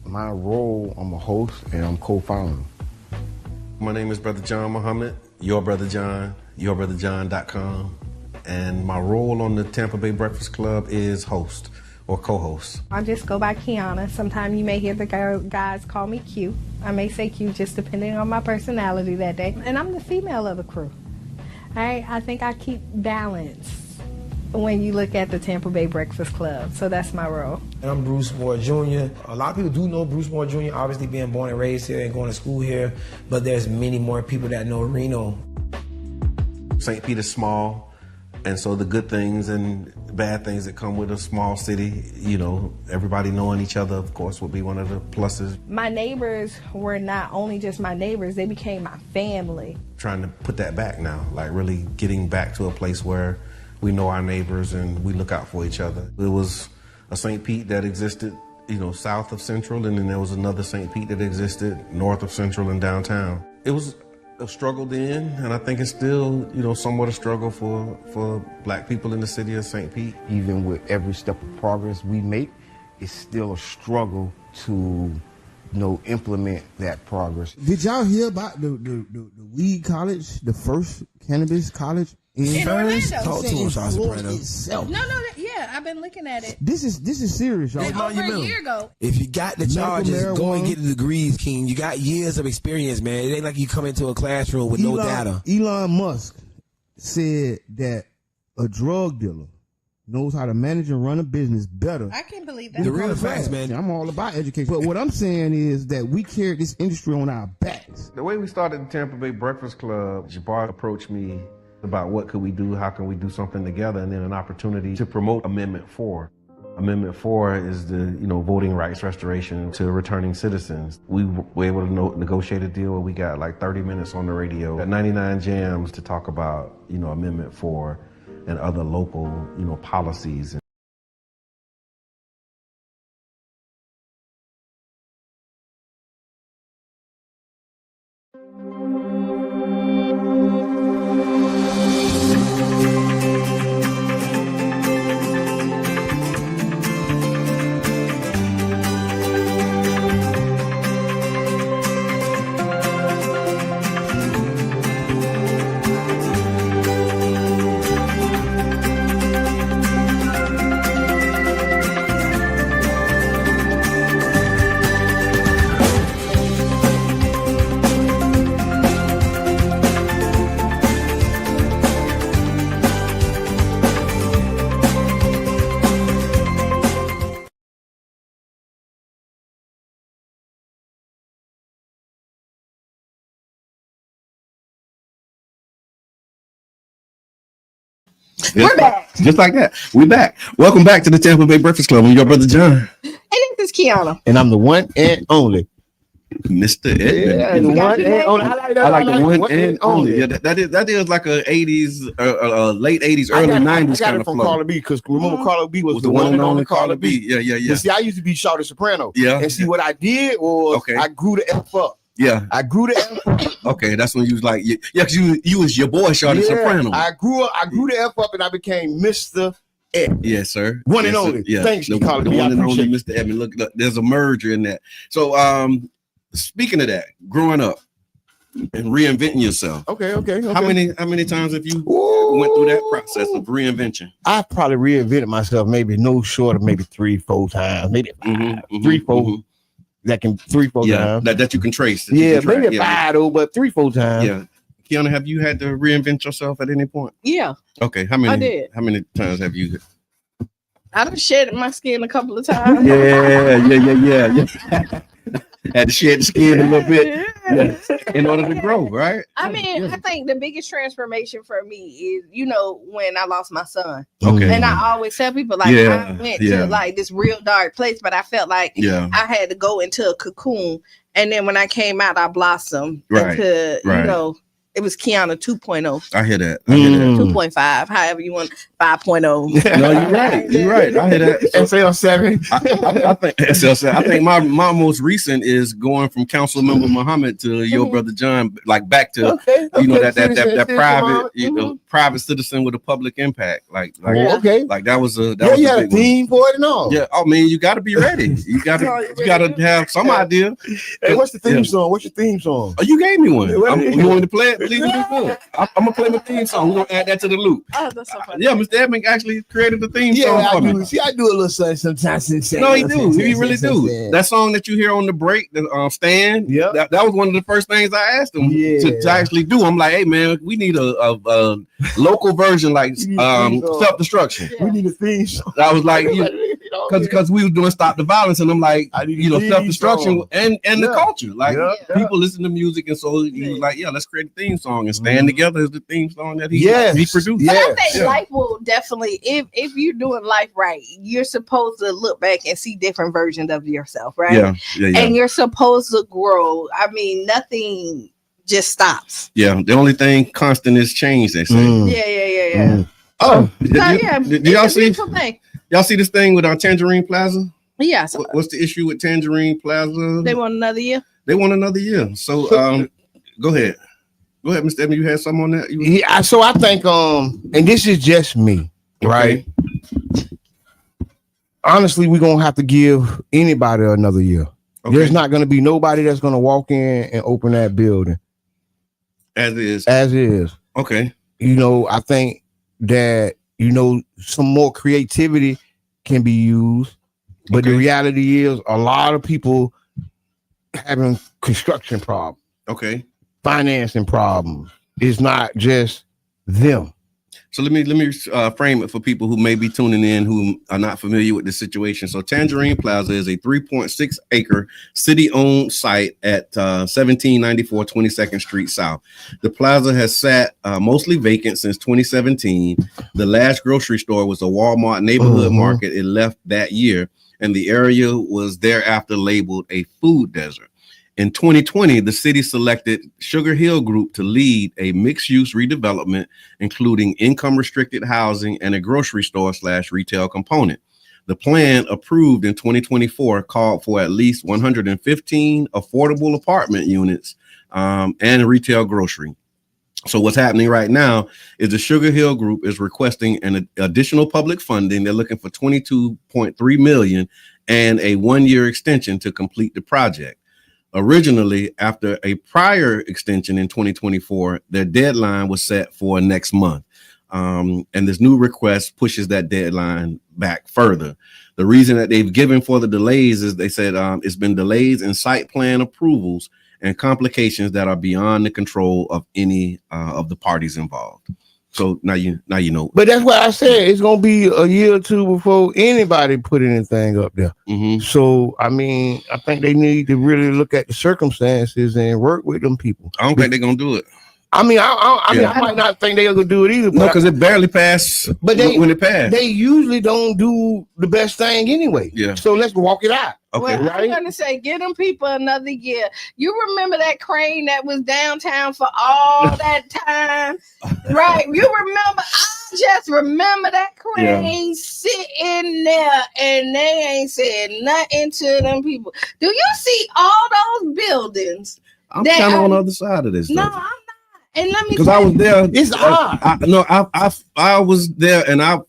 My role, I'm a host and I'm co-founder. My name is Brother John Muhammad, Your Brother John, YourBrotherJohn.com. And my role on the Tampa Bay Breakfast Club is host or co-host. I just go by Kiana. Sometimes you may hear the guys call me Q. I may say Q just depending on my personality that day. And I'm the female of the crew. I think I keep balance when you look at the Tampa Bay Breakfast Club. So that's my role. And I'm Bruce Moore Jr. A lot of people do know Bruce Moore Jr., obviously being born and raised here and going to school here, but there's many more people that know Reno. St. Pete is small, and so the good things and bad things that come with a small city, you know, everybody knowing each other, of course, would be one of the pluses. My neighbors were not only just my neighbors, they became my family. Trying to put that back now, like really getting back to a place where we know our neighbors and we look out for each other. It was a St. Pete that existed, you know, south of Central, and then there was another St. Pete that existed north of Central and downtown. It was a struggle then, and I think it's still, you know, somewhat a struggle for black people in the city of St. Pete. Even with every step of progress we make, it's still a struggle to implement that progress. Did y'all hear about the weed college, the first cannabis college in Orlando? Talk to him, Soprano. No, yeah, I've been looking at it. This is serious, y'all. Over a year ago. If you got the charges, go and get the degrees, King. You got years of experience, man. It ain't like you come into a classroom with no data. Elon Musk said that a drug dealer knows how to manage and run a business better. I can't believe that. The real facts, man. I'm all about education. But what I'm saying is that we carry this industry on our backs. The way we started the Tampa Bay Breakfast Club, Jabbar approached me about what could we do, how can we do something together, and then an opportunity to promote Amendment 4. Amendment 4 is the voting rights restoration to returning citizens. We were able to negotiate a deal where we got like 30 minutes on the radio at 99 Jams to talk about Amendment 4 and other local policies. We're back. Just like that. We're back. Welcome back to the Tampa Bay Breakfast Club. I'm your brother John. And this is Kiana. And I'm the one and only Mr. Edmund. Yeah, the one and only. I like the one and only. Yeah, that is like a 80s, late 80s, early 90s I got kind it of from flow. Carla B, because remember Carla B was the one one and and only only Carla B. Yeah. But see, I used to be Shawty Soprano. Yeah. And see, what I did was I grew the F up. Yeah. I grew the F up. Okay, that's when you was like, because you was your boy Shawty Soprano. I grew the F up and I became Mr. Ed. Yes, sir. One and Yes, only. sir. Yeah. Thanks, the Carla B. one I and only appreciate Mr. Edmund. Look, there's a merger in that. So, speaking of that, growing up and reinventing yourself. Okay. How many times have you went through that process of reinvention? I probably reinvented myself maybe no short of maybe 3-4 times, maybe 5, 3-4. That can 3-4 times. That you can trace. Yeah, maybe 5 though, but 3-4 times. Yeah. Kiana, have you had to reinvent yourself at any point? Yeah. Okay. How many? I did. How many times have you? I done shedded my skin a couple of times. Yeah. Had to shed the skin a little bit in order to grow, right? I mean, I think the biggest transformation for me is, when I lost my son. Okay. And I always tell people, I went to like this real dark place, but I felt like I had to go into a cocoon. And then when I came out, I blossomed into, it was Kiana 2.0. I hear that. 2.5, however you want, 5.0. No, you're right. You're right. I hear that. SL7. I think SL7. I think my most recent is going from Council Member Muhammad to your brother John, like back to that private, private citizen with a public impact. Like that was a you had a theme for it and all. Yeah. Oh man, you got to be ready. You got to have some idea. Hey, what's the theme song? What's your theme song? Oh, you gave me one. You want me to play it? Please do good. I'm gonna play my theme song. We're gonna add that to the loop. Oh, that's so funny. Yeah, Mr. Edmund actually created the theme song for me. See, I do a little something sometimes. No, he do. He really do. That song that you hear on the break, the stand. Yeah, that was one of the first things I asked him to actually do. I'm like, hey man, we need a local version, like self-destruction. We need a theme song. I was like, because we were doing Stop the Violence, and I'm like, self-destruction and the culture. Like people listen to music, and so he was like, yeah, let's create a theme song, and Stand Together is the theme song that he produced. But I think life will definitely, if you're doing life right, you're supposed to look back and see different versions of yourself, right? Yeah. And you're supposed to grow. I mean, nothing just stops. Yeah, the only thing constant is change, they say. Yeah. Oh, did y'all see? Y'all see this thing with our Tangerine Plaza? Yeah. What's the issue with Tangerine Plaza? They want another year. So, go ahead. Go ahead, Mr. Edmund. You had something on that? So I think, and this is just me, right? Honestly, we're gonna have to give anybody another year. Okay. There's not going to be nobody that's going to walk in and open that building. As is. As is. Okay. You know, I think that, you know, some more creativity can be used. But the reality is a lot of people having construction problems. Okay. Financing problems. It's not just them. So let me frame it for people who may be tuning in who are not familiar with the situation. So Tangerine Plaza is a 3.6 acre city-owned site at 1794 22nd Street South. The plaza has sat mostly vacant since 2017. The last grocery store was a Walmart neighborhood market. It left that year, and the area was thereafter labeled a food desert. In 2020, the city selected Sugar Hill Group to lead a mixed-use redevelopment, including income-restricted housing and a grocery store/retail component. The plan approved in 2024 called for at least 115 affordable apartment units and retail grocery. So what's happening right now is the Sugar Hill Group is requesting an additional public funding. They're looking for $22.3 million and a one-year extension to complete the project. Originally, after a prior extension in 2024, their deadline was set for next month. And this new request pushes that deadline back further. The reason that they've given for the delays is they said it's been delays in site plan approvals and complications that are beyond the control of any of the parties involved. So now you know. But that's why I said it's gonna be a year or two before anybody put anything up there. So I mean, I think they need to really look at the circumstances and work with them people. I don't think they're gonna do it. I mean, I might not think they're gonna do it either. No, because it barely passed. But when it passed, they usually don't do the best thing anyway. Yeah. So let's walk it out. Okay. Well, I'm gonna say, get them people another year. You remember that crane that was downtown for all that time, right? You remember? I just remember that crane sitting there, and they ain't said nothing to them people. Do you see all those buildings? I'm kind of on the other side of this. No, I'm not. And let me, because I was there. It's odd. I was there, and I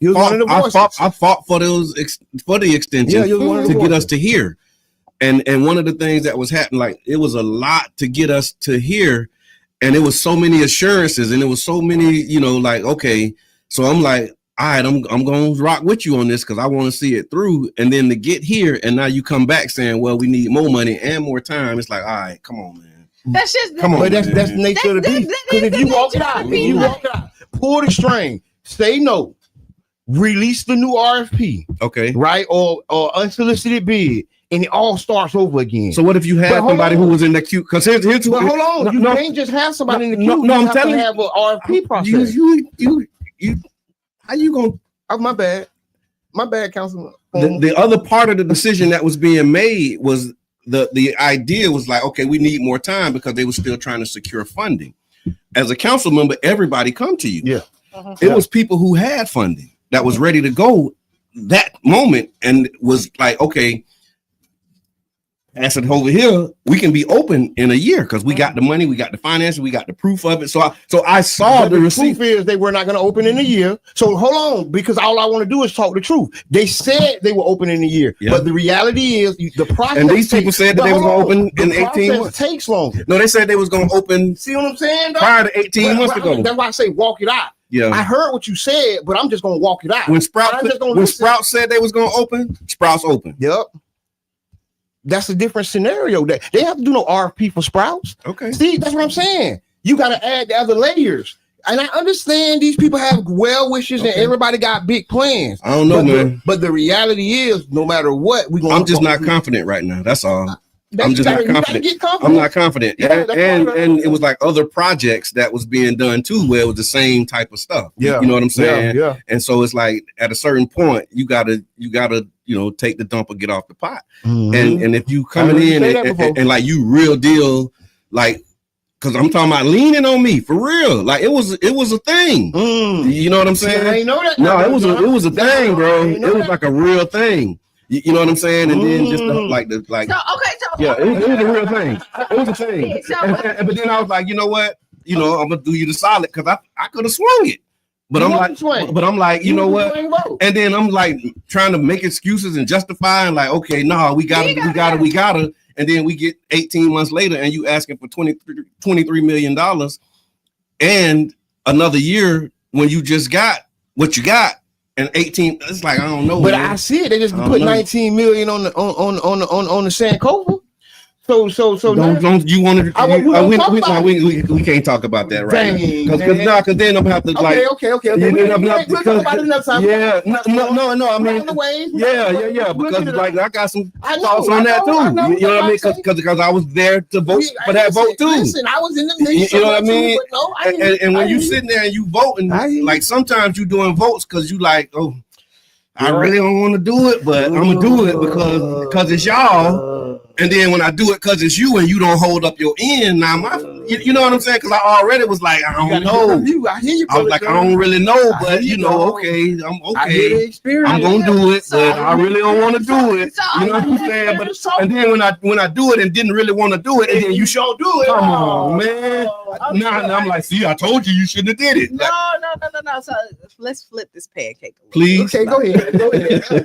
fought for the extension to get us to here. And one of the things that was happening, like it was a lot to get us to here, and it was so many assurances, and it was so many, you know, like okay, so I'm like, all right, I'm gonna rock with you on this because I want to see it through, and then to get here, and now you come back saying, well, we need more money and more time. It's like, all right, come on, man. That's just come on. But that's the nature of the beast. Because if you walk it out, pull the string, say no, release the new RFP, okay, right, or unsolicited bid. And it all starts over again. So what if you had somebody who was in the queue? Because here's but hold on, you can't just have somebody in the queue. No, I'm telling you, have an RFP process. You how you gonna? Oh, my bad, Councilman. The other part of the decision that was being made was the idea was like, okay, we need more time because they were still trying to secure funding. As a council member, everybody come to you. Yeah, it was people who had funding that was ready to go that moment and was like, okay. I said over here, we can be open in a year because we got the money, we got the financing, we got the proof of it. So I saw the receipt. Proof is they were not going to open in a year. So hold on, because all I want to do is talk the truth. They said they were open in a year, but the reality is the process. And these people said that they was going to open in 18 months. Takes longer. No, they said they was going to open. See what I'm saying? Prior to 18 months ago. That's why I say walk it out. Yeah, I heard what you said, but I'm just going to walk it out. When Sprout said they was going to open, Sprouts open. Yep. That's a different scenario. That they have to do no RFP for Sprouts. Okay. See, that's what I'm saying. You got to add the other layers. And I understand these people have well wishes and everybody got big plans. I don't know, man. But the reality is, no matter what, I'm just not confident right now. That's all. I'm just not confident. I'm not confident. Yeah, and it was like other projects that was being done too, where it was the same type of stuff. Yeah. You know what I'm saying? Yeah. And so it's like at a certain point, you gotta, you know, take the dump or get off the pot. Mm-hmm. And if you coming in and like you real deal, like, cause I'm talking about leaning on me for real. Like it was a thing. You know what I'm saying? I ain't know that. No, it was a thing, bro. It was like a real thing. You know what I'm saying? And then just So, okay, yeah, it was a real thing. It was a thing. But then I was like, you know what? You know, I'm gonna do you the solid because I could have swung it. But I'm like, you know what? And then I'm like trying to make excuses and justify and like, okay, no, we gotta. And then we get 18 months later and you asking for $23 million and another year when you just got what you got and 18. It's like, I don't know. But man. I see it. They just put 19 million on the Sankofa. So don't you want to? We can't talk about that right now because then I'm gonna have to okay. No. I mean, yeah. Because like I got some thoughts on that too. You know what I mean? Because I was there to vote for that vote too. Listen, I was in the mix. You know what I mean? And when you sitting there and you voting, like sometimes you doing votes because you like, oh, I really don't want to do it, but I'm gonna do it because it's y'all. And then when I do it because it's you and you don't hold up your end, now you know what I'm saying? Because I already was like, I don't know. I was like, I don't really know, but okay, I'm okay. I'm gonna do it, but I really don't want to do it. You know what I'm saying? But and then when I do it and didn't really want to do it, and then you sure do it. Come on, man. Now I'm like, see, I told you shouldn't have did it. No. So let's flip this pancake. Please. Okay, go ahead.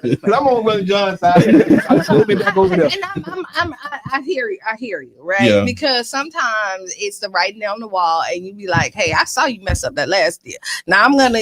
Because I'm on Brother John's side. I'll be back over there. And I hear you, right? Yeah. Because sometimes it's the writing on the wall, and you be like, "Hey, I saw you mess up that last year. Now I'm gonna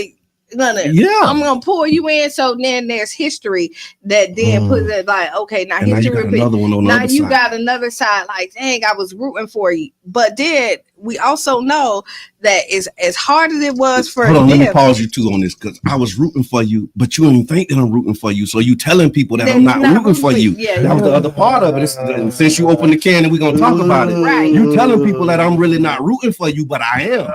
pull you in." So then there's history that then puts it like, okay, now history repeats. Now you got another side, like, dang, I was rooting for you, but then we also know that is as hard as it was for Hold on, let me pause you too on this because I was rooting for you, but you don't even think that I'm rooting for you. So you telling people that I'm not rooting for you. That was the other part of it. Since you opened the can and we're gonna talk about it. Right. You telling people that I'm really not rooting for you, but I am.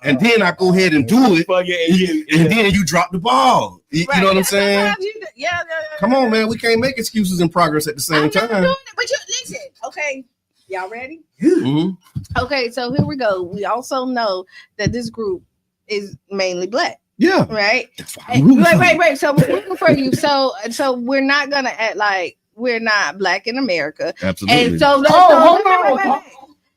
And then I go ahead and do it, and then you drop the ball. You know what I'm saying? Yeah. Come on, man. We can't make excuses and progress at the same time. Doing it, but you listen, okay. Y'all ready? Mm-hmm. Okay, so here we go. We also know that this group is mainly black. Yeah. Right? That's why I'm rooting for you. Right. So we're rooting for you. So we're not gonna act like we're not black in America. Absolutely. And so hold on.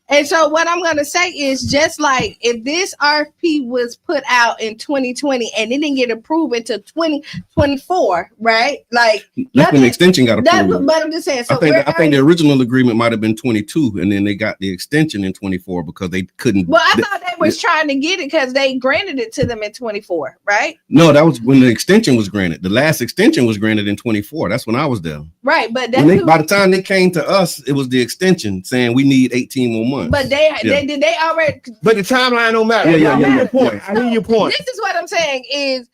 And so what I'm going to say is just like if this RFP was put out in 2020 and it didn't get approved until 2024, right? Like that's when the extension got approved. But I'm just saying. So I think the original agreement might have been 22 and then they got the extension in 24 because they couldn't. Well, I thought they was trying to get it because they granted it to them in 24, right? No, that was when the extension was granted. The last extension was granted in 24. That's when I was there. Right, but by the time they came to us, it was the extension saying we need 18 more months. But they already. But the timeline don't matter. Yeah. I hear your point. This is what I'm saying is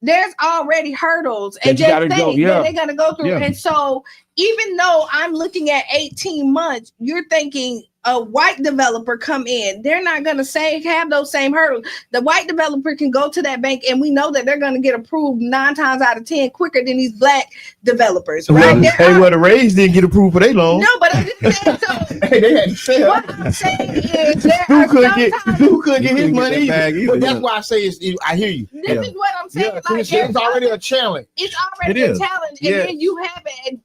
there's already hurdles and that just things that they're gonna go through. Yeah. And so even though I'm looking at 18 months, you're thinking a white developer come in, they're not going to have those same hurdles. The white developer can go to that bank and we know that they're going to get approved 9 times out of 10 quicker than these black developers. Right? The raise didn't get approved for their loan. No, but I'm just saying, so they had to sell. What I'm saying is Stu couldn't get his money either. But that's why I say I hear you. This is what I'm saying. Like, it's already a challenge. It's already a challenge. And then you have it.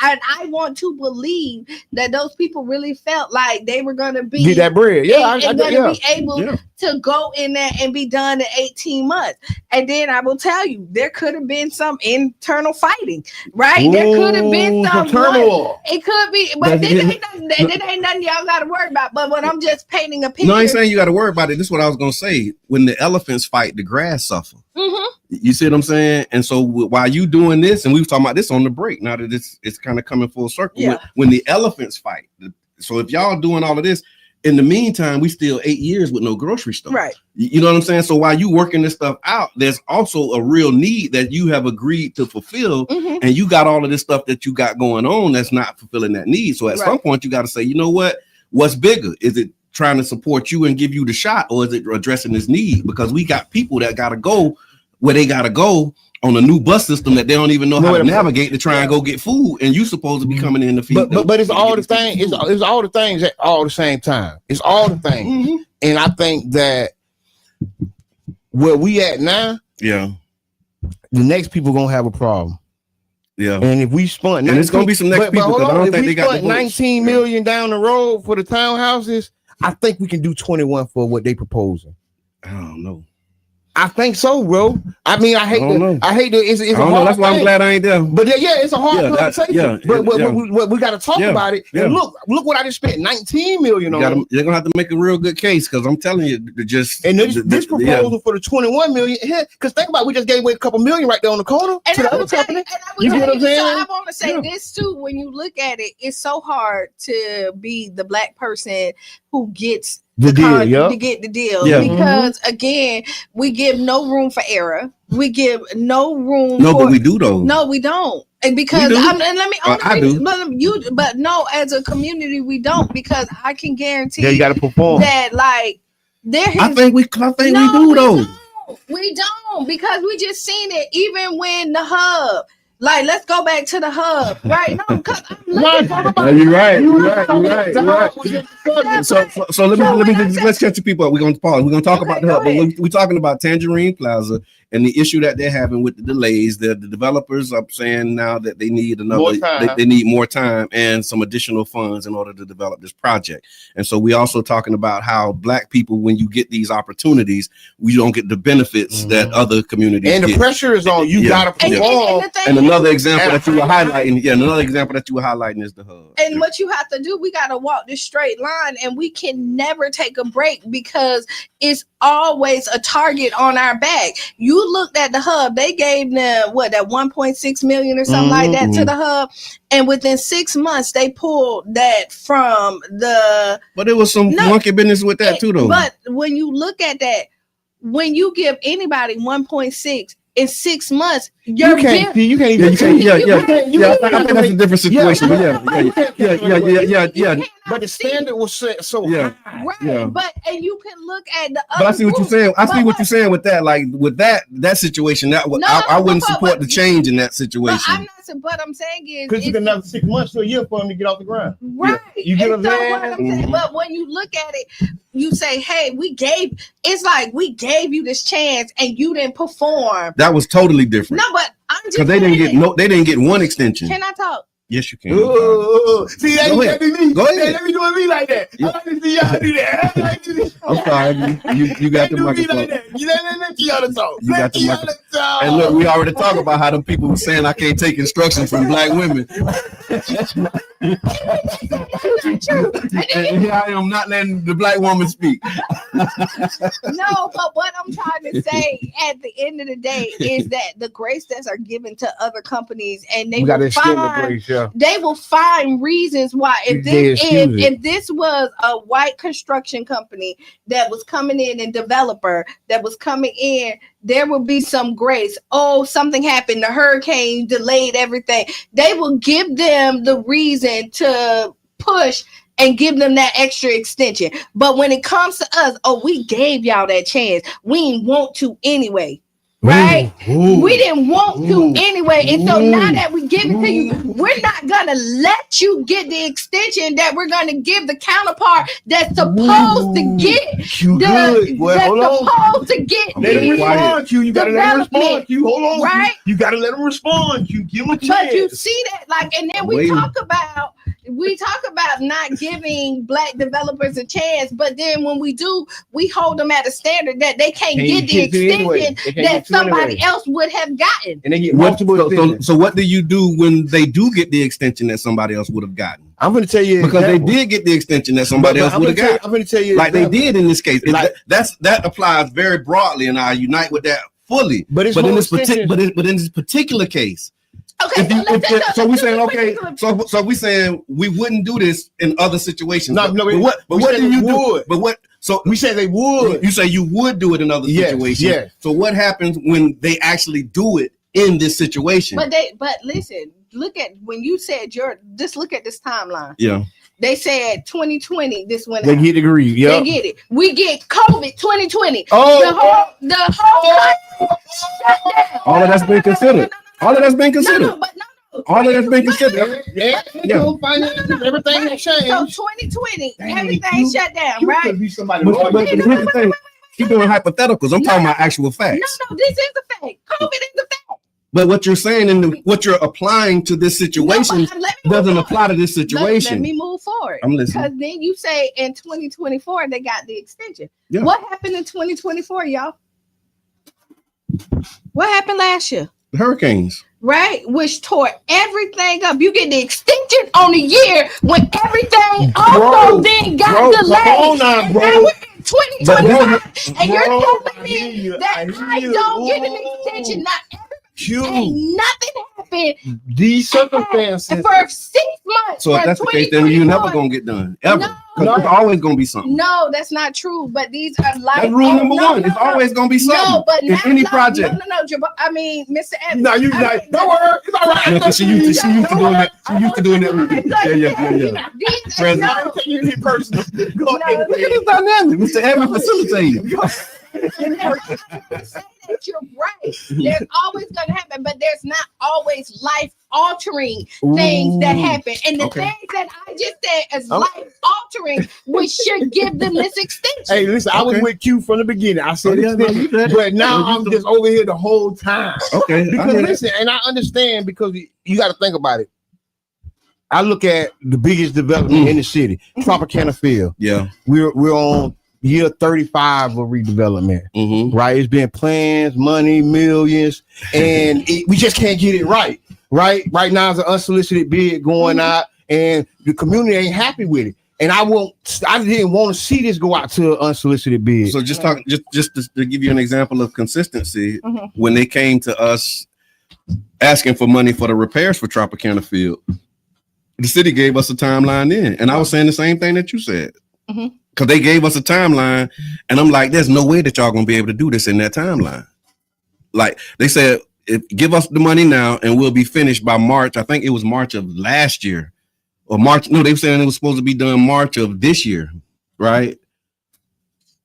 And I want to believe that those people really felt like they were going to be get that bread. Yeah, and going to be able to go in there and be done in 18 months. And then I will tell you, there could have been some internal fighting, right? Ooh, there could have been some turmoil. It could be, but this ain't nothing y'all got to worry about. But when I'm just painting a picture. No, I ain't saying you got to worry about it. This is what I was going to say. When the elephants fight, the grass suffer. Mm-hmm. You see what I'm saying? And so while you doing this, and we were talking about this on the break, now that it's kind of coming full circle. Yeah. When the elephants fight, so if y'all doing all of this, in the meantime, we still 8 years with no grocery store. Right. You know what I'm saying? So while you working this stuff out, there's also a real need that you have agreed to fulfill. Mm-hmm. And you got all of this stuff that you got going on that's not fulfilling that need. So at some point, you got to say, you know what? What's bigger? Is it trying to support you and give you the shot, or is it addressing this need? Because we got people that got to go where they got to go on a new bus system that they don't even know how to navigate to try and go get food, and you supposed to be coming in to feed them. But it's all the things. It's all the things at all the same time. It's all the things, and I think that where we at now, the next people gonna have a problem. Yeah, and if we spun, and it's gonna be some next people because I don't think they got 19 million down the road for the townhouses. I think we can do 21 for what they proposing. I don't know. I think so, bro. I mean, I hate to. It's a hard That's why I'm glad I ain't there. But it's a hard conversation. But we got to talk about it. Yeah. And look what I just spent $19 million on. You're gonna have to make a real good case because I'm telling you, this proposal for the $21 million. Because think about it, we just gave away a couple million right there on the corner to the other company. You get what I'm saying? So I want to say this too. When you look at it, it's so hard to be the black person who gets the deal, to get the deal because again, we give no room for error. We give no room. No, but we do though. No, we don't. And because and let me I do. But no, as a community, we don't because I can guarantee. Yeah, you got to perform that. Like I think we do though. We don't because we just seen it even when the hub. Like, let's go back to the hub, right? No, because I'm looking You're right. So let's catch the people up. We're gonna pause. We're gonna talk about the hub, but we're talking about Tangerine Plaza and the issue that they're having with the delays. The developers are saying now that they need they need more time and some additional funds in order to develop this project. And so we also talking about how black people, when you get these opportunities, we don't get the benefits that other communities get. And the pressure is on you. Gotta perform. And another example that you were highlighting, is the hub. And what you have to do, we got to walk this straight line, and we can never take a break because it's always a target on our back. You looked at the hub; they gave them that 1.6 million or something like that to the hub, and within 6 months they pulled that from the. But there was some monkey business with that too, though. But when you look at that, when you give anybody 1.6. In 6 months, you can't even. I think that's a different situation. Yeah. But the standard was set so high. Right. But and you can look at the. But I see what you're saying. I see what you're saying with that. Like with that situation, I wouldn't support the change in that situation. But I'm saying is because it's another 6 months to a year for them to get off the ground. Right. You get what I'm saying? But when you look at it, you say, "Hey, we gave you this chance and you didn't perform." That was totally different. No, but I'm just because they didn't get one extension. Can I talk? Yes, you can. See, that be me. Go ahead. They be doing me like that. I like to see y'all do that. I'm sorry. You got the microphone. Like that. Let y'all talk. You got the microphone. And look, we already talked about how the people were saying I can't take instructions from black women. And here I am not letting the black woman speak. No, but what I'm trying to say at the end of the day is that the grace that's are given to other companies, and they will find they will find reasons why. If this was a white construction company that was coming in and developer that was coming in, there will be some grace. Oh, something happened. The hurricane delayed everything. They will give them the reason to push and give them that extra extension. But when it comes to us, we gave y'all that chance. We didn't want to anyway. Right? We didn't want to anyway. And so now that we give it to you, we're not gonna let you get the extension that we're gonna give the counterpart that's supposed to get let them respond, Q. You gotta let them respond, Q. Hold on. Right? You gotta let them respond, Q. Give them a chance. But you see that, and then we talk about not giving black developers a chance, but then when we do, we hold them at a standard that they can't get the extension that somebody else would have gotten. And they get multiple. So what do you do when they do get the extension that somebody else would have gotten? I'm going to tell you because they did get the extension that somebody else would have gotten. I'm going to tell you like they did in this case. That applies very broadly, and I unite with that fully. But in this particular case. Okay, so we're saying so we're saying we wouldn't do this in other situations. But what do you do? But what? So we say they would. You say you would do it in other situations. Yes. So what happens when they actually do it in this situation? But listen, look at when you said just look at this timeline. Yeah. They said 2020. This went. They get degree. Yeah. They get it. We get COVID 2020. Oh. The whole shutdown. All of that's been considered. All of that's been considered. All of that's been considered. Yeah. Everything has changed. So 2020, everything shut down, right? But here's the thing. Keep doing hypotheticals. I'm talking about actual facts. No, this is the fact. COVID is the fact. But what you're saying and what you're applying to this situation doesn't apply to this situation. Let me move forward. I'm listening. Because then you say in 2024 they got the extension. Yeah. What happened in 2024, y'all? What happened last year? The hurricanes. Right, which tore everything up. You get the extension on the year when everything also then got delayed. Come on now, bro. And now we're in 2025, and you're telling me that I don't get an extension. Not everybody, and nothing happened. These circumstances for 6 months. So if that's the case, then you're never gonna get done ever. Because there's always gonna be something. No, that's not true. But these are like that's rule number one. It's always gonna be something. No, but in any project. No. I mean, Mr. Evans. No, you like. Don't worry. It's all right. No, she used to doing that. She used to doing that with me. Yeah. President, you need personal. Go ahead. Look at this dynamic. Mr. Evans facilitating. That you're right. There's always going to happen, but there's not always life-altering things that happen. And the things that I just said is life-altering, we should give them this extension. Hey, listen, I was with Q from the beginning. I said but now I'm just over here the whole time. Okay. Because listen, and I understand because you got to think about it. I look at the biggest development in the city, Tropicana Field. Yeah. We're on year 35 of redevelopment, right? It's been plans, money, millions, and we just can't get it right. Right now, there's an unsolicited bid going out, and the community ain't happy with it. And I didn't want to see this go out to an unsolicited bid. So just to give you an example of consistency, when they came to us asking for money for the repairs for Tropicana Field, the city gave us a timeline then, and I was saying the same thing that you said. Because they gave us a timeline, and I'm like, there's no way that y'all gonna be able to do this in that timeline. Like they said, give us the money now, and we'll be finished by March. I think it was March of last year, or March. No, they were saying it was supposed to be done March of this year, right?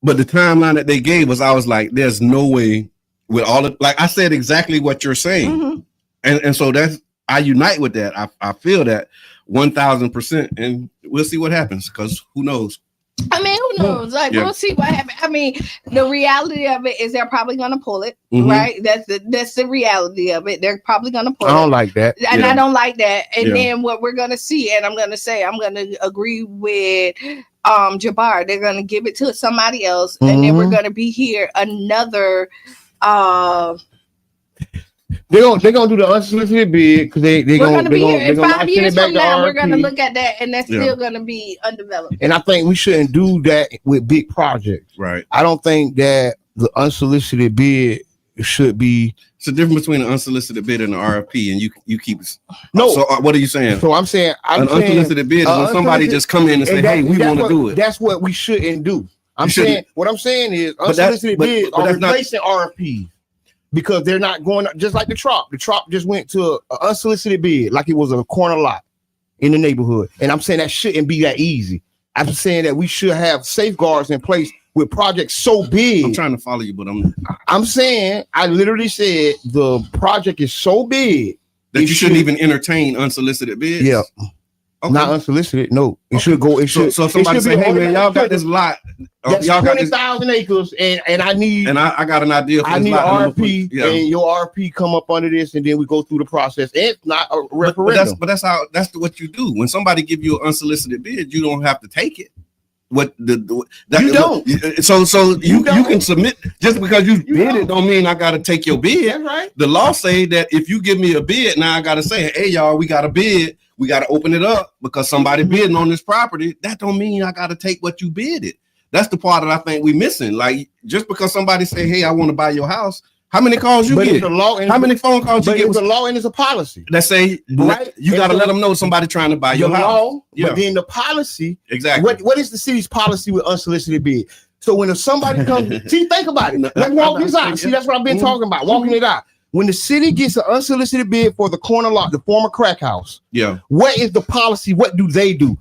But the timeline that they gave us, I was like, there's no way with all of, like I said exactly what you're saying, and so that's I unite with that. I feel that 1,000%, and we'll see what happens because who knows. I mean, who knows? Like, we'll see what happens. I mean, the reality of it is they're probably going to pull it, right? That's the reality of it. They're probably going to pull it. I don't like that. And I don't like that. And then what we're going to see, and I'm going to agree with Jabbar. They're going to give it to somebody else, and then we're going to be here another They're gonna do the unsolicited bid because they're gonna be here in 5 years from now. We're RFP. gonna look at that, and that's still gonna be undeveloped. And I think we shouldn't do that with big projects. Right. I don't think that the unsolicited bid should be. It's the difference between an unsolicited bid and an RFP, and you keep. No. So what are you saying? So I'm saying an unsolicited bid is when somebody just come in and say, "Hey, we want to do it." That's what we shouldn't do. What I'm saying is unsolicited bids are replacing RFPs. Because they're not going just like the Trop. The Trop just went to an unsolicited bid, like it was a corner lot in the neighborhood. And I'm saying that shouldn't be that easy. I'm saying that we should have safeguards in place with projects so big. I'm trying to follow you, but I'm saying I literally said the project is so big that you shouldn't even entertain unsolicited bids. Yeah. Okay. Not unsolicited. No, it should go. It should. So if somebody say, "Hey man, y'all got this lot. That's y'all got 20,000 acres, and I need. And I got an idea. For I need lot RFP, and your RFP come up under this, and then we go through the process. It's not a referendum. But that's what you do. When somebody give you an unsolicited bid, you don't have to take it. You don't. So you can submit just because you bid it. Don't mean I got to take your bid. That's right. The law say that if you give me a bid, now I got to say, "Hey y'all, we got a bid." We got to open it up because somebody bidding on this property. That don't mean I got to take what you bidded. That's the part that I think we missing. Like just because somebody say, "Hey, I want to buy your house," how many calls you get? How many phone calls you get? It's a law and it's a policy. That say right? You got to let them know somebody trying to buy your house. Law, but then the policy. Exactly. What is the city's policy with unsolicited bid? So when somebody comes, see, think about it. Let's walk this out. See, that's what I've been talking about. Walking it out. When the city gets an unsolicited bid for the corner lot, the former crack house, what is the policy? What do they do?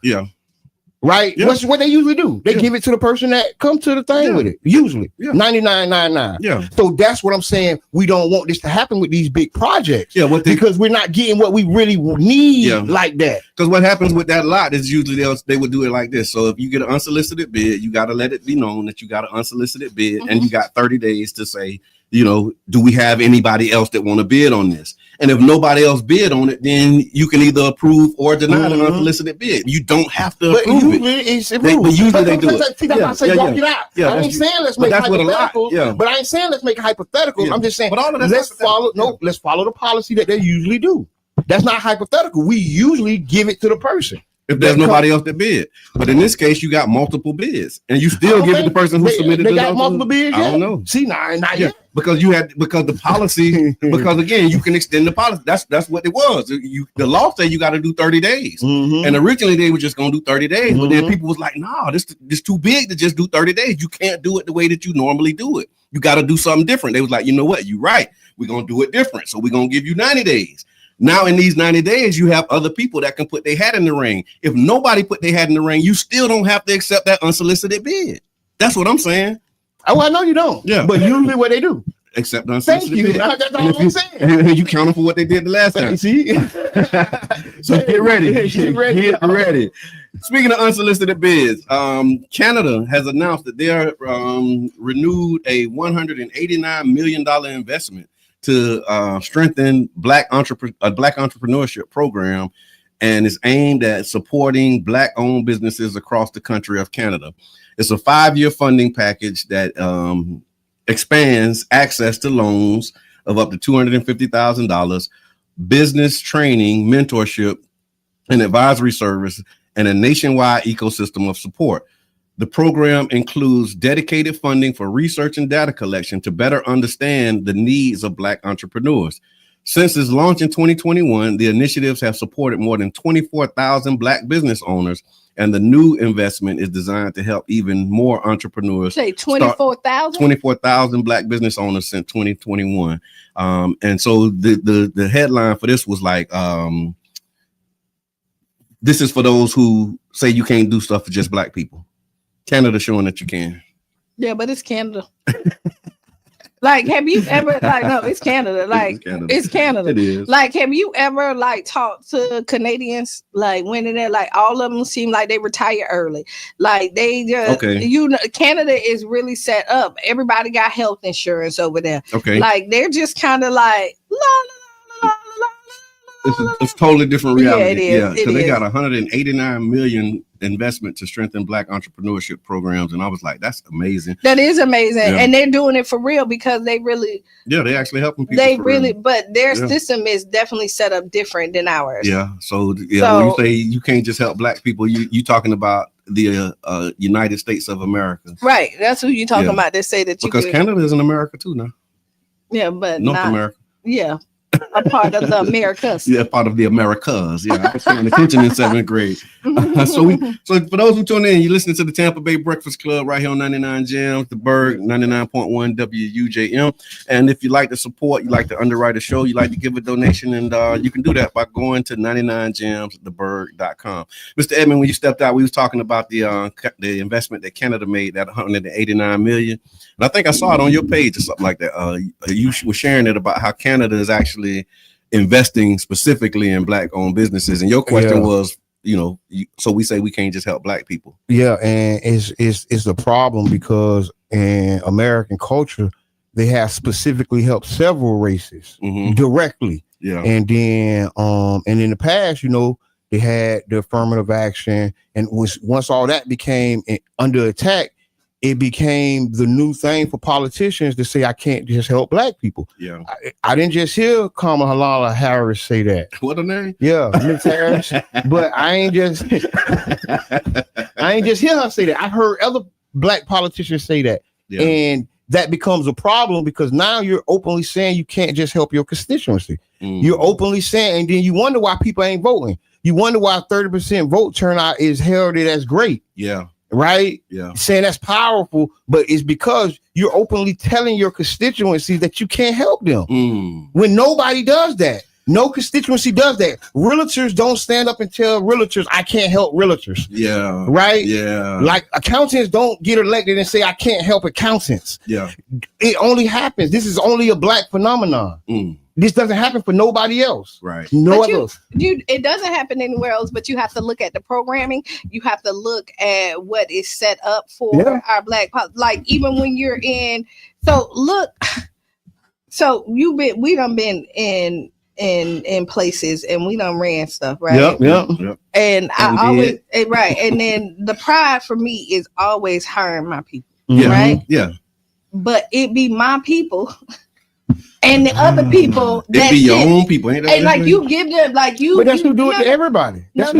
Right? Yeah. What they usually do. They give it to the person that come to the thing with it. Usually. 99.99. So that's what I'm saying. We don't want this to happen with these big projects. Because we're not getting what we really need like that. Because what happens with that lot is usually they would do it like this. So if you get an unsolicited bid, you got to let it be known that you got an unsolicited bid and you got 30 days to say, do we have anybody else that want to bid on this? And if nobody else bid on it, then you can either approve or deny the unsolicited bid. You don't have to approve it. But usually they do it. See, that's why I say walk it out. I ain't saying let's make hypotheticals, but I ain't saying let's make hypotheticals. I'm just saying let's follow the policy that they usually do. That's not hypothetical. We usually give it to the person. If there's nobody else that bid. But in this case, you got multiple bids. And you still give it to the person who submitted they got multiple bids. I don't know. See, not yet. Because the policy, because again, you can extend the policy. That's what it was. The law said you got to do 30 days. And originally they were just gonna do 30 days, but then people was like, nah, this too big to just do 30 days. You can't do it the way that you normally do it. You got to do something different. They was like, you know what, you're right. We're gonna do it different. So we're gonna give you 90 days. Now, in these 90 days, you have other people that can put their hat in the ring. If nobody put their hat in the ring, you still don't have to accept that unsolicited bid. That's what I'm saying. Oh, I know you don't. Yeah. But usually what they do. Accept the unsolicited bid. That's all I'm saying. And you counting for what they did the last time. See? So get ready. Get ready. Speaking of unsolicited bids, Canada has announced that they are renewed a $189 million investment to strengthen black entrepreneurship program, and is aimed at supporting black-owned businesses across the country of Canada. It's a 5-year funding package that expands access to loans of up to $250,000, business training, mentorship, and advisory service, and a nationwide ecosystem of support. The program includes dedicated funding for research and data collection to better understand the needs of Black entrepreneurs. Since its launch in 2021, the initiatives have supported more than 24,000 Black business owners, and the new investment is designed to help even more entrepreneurs. Say 24,000? 24,000 Black business owners since 2021. And so the headline for this was like, this is for those who say you can't do stuff for just Black people. Canada showing that you can. Yeah, but it's Canada. Like, have you ever no, it's Canada. Like, it's Canada. It is. Like, have you ever talked to Canadians? Like, when in there, like all of them seem like they retire early. Like they just Canada is really set up. Everybody got health insurance over there. Okay. Like they're just kind of like la la la la la. It's totally different reality. Yeah, it is. So they got 189 million investment to strengthen Black entrepreneurship programs, and I was like, that's amazing. That is amazing. And they're doing it for real because they really they actually helping people. They really real. But their system is definitely set up different than ours. So when you say you can't just help Black people, you talking about the United States of America. Right. That's who you talking about. They say that you because Canada is in America too now. Yeah, but North America. Yeah. A part of the Americas. Yeah, part of the Americas. Yeah, I was paying attention in 7th grade. So for those who tune in, you're listening to the Tampa Bay Breakfast Club right here on 99 Jams, the Berg, 99.1 WUJM. And if you like to support, you like to underwrite a show, you like to give a donation, and you can do that by going to 99jamstheberg.com. Mr. Edmond, when you stepped out, we was talking about the investment that Canada made, that $189 million. And I think I saw it on your page or something like that. You were sharing it about how Canada is actually investing specifically in Black-owned businesses, and your question was, so we say we can't just help Black people. Yeah, and it's a problem because in American culture, they have specifically helped several races directly. Yeah, and then and in the past, they had the affirmative action, and once all that became under attack, it became the new thing for politicians to say, I can't just help Black people. Yeah. I didn't just hear Kamala Harris say that. What her name? Yeah, Miss Harris. But I ain't just hear her say that. I heard other Black politicians say that. Yeah. And that becomes a problem because now you're openly saying you can't just help your constituency. You're openly saying, and then you wonder why people ain't voting. You wonder why 30% vote turnout is heralded as great. Yeah. Right? Yeah. Saying that's powerful, but it's because you're openly telling your constituency that you can't help them. When nobody does that. No constituency does that. Realtors don't stand up and tell realtors, I can't help realtors. Yeah. Right? Yeah. Like accountants don't get elected and say, I can't help accountants. Yeah. It only happens. This is only a Black phenomenon. This doesn't happen for nobody else. Right. It doesn't happen anywhere else, but you have to look at the programming. You have to look at what is set up for our Black, like even when you're in. So look, we done been in in places, and we done ran stuff, right? Yep. And I always right. And then the pride for me is always hiring my people, right? Yeah. But it be my people and the other people It be your own people, ain't that? And like you give them like you. But that's who do it to everybody. That's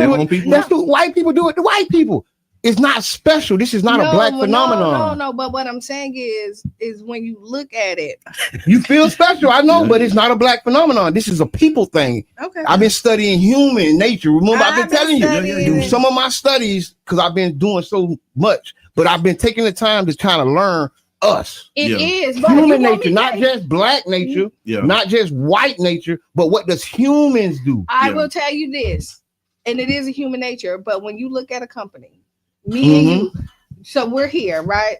who white people do it to white people. It's not special. This is not a black phenomenon. No. But what I'm saying is when you look at it, you feel special. I know, but it's not a black phenomenon. This is a people thing. Okay. I've been studying human nature. Remember, I've been telling you some of my studies because I've been doing so much. But I've been taking the time to kind of learn us. It is human nature, not just black nature, not just white nature, but what does humans do? I will tell you this, and it is a human nature. But when you look at a company. Me and you, so we're here, right?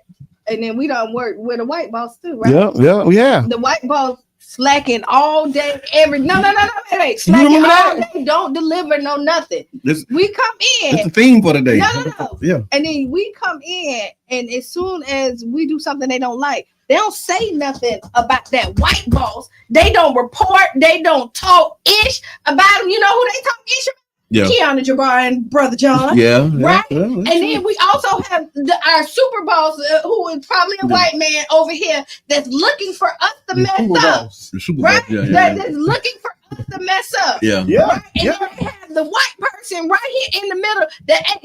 And then we don't work with a white boss too, right? Yeah. The white boss slacking all day, wait, slacking all day, don't deliver no nothing. We come in. It's a theme for the day. No. Yeah. And then we come in, and as soon as we do something they don't like, they don't say nothing about that white boss. They don't report. They don't talk ish about him. You know who they talk ish about? Yeah. Keanu Jabbar and Brother John. Right? And then we also have our super boss, who is probably a white man over here that's looking for us to mess up. Right? That's looking for us to mess up. Yeah. Right? And then we have the white person right here in the middle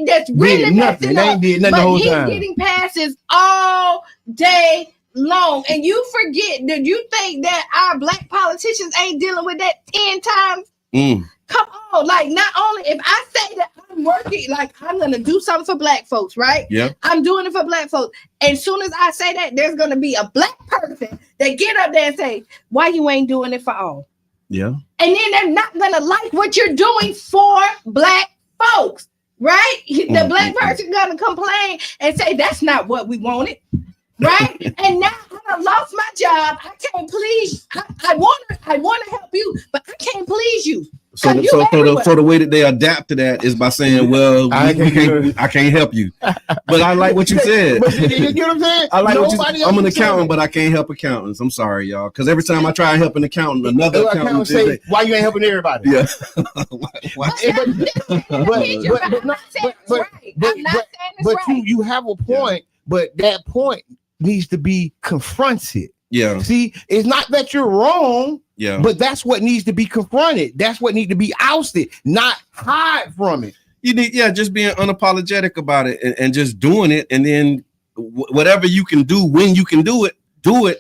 that's really messing up. But he's getting passes all day long. And you forget, did you think that our black politicians ain't dealing with that 10 times? Come on, like not only if I say that I'm working, like I'm gonna do something for black folks, right? Yeah. I'm doing it for black folks. And as soon as I say that, there's gonna be a black person that get up there and say, why you ain't doing it for all? Yeah. And then they're not gonna like what you're doing for black folks, right? The black person gonna complain and say that's not what we wanted. Right? And now I lost my job. I can't please. I want to help you, but I can't please you. So the way that they adapt to that is by saying, "Well, I can't help you." But I like what you said. You know what I'm saying? I like what you said. I'm an accountant, but I can't help accountants. I'm sorry, y'all, because every time I try to help an accountant, another accountant say, "Why you ain't helping everybody?" Yeah. But you have a point, but that point needs to be confronted. Yeah. See, it's not that you're wrong. Yeah. But that's what needs to be confronted. That's what needs to be ousted, not hide from it. You need, just being unapologetic about it and just doing it, and then whatever you can do when you can do it,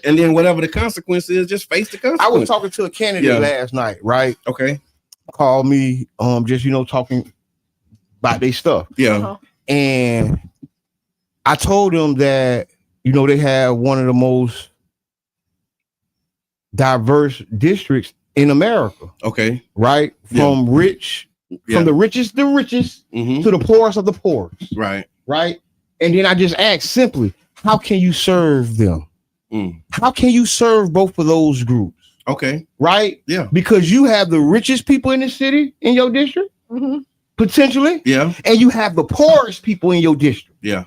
and then whatever the consequence is, just face the consequence. I was talking to a candidate last night, right? Okay. Called me, just talking about their stuff. Yeah. And I told them that they have one of the most diverse districts in America. Okay. Right? From the richest to the poorest of the poorest. Right. Right. And then I just asked simply, how can you serve them? How can you serve both of those groups? Okay. Right? Yeah. Because you have the richest people in the city in your district, potentially. Yeah. And you have the poorest people in your district. Yeah.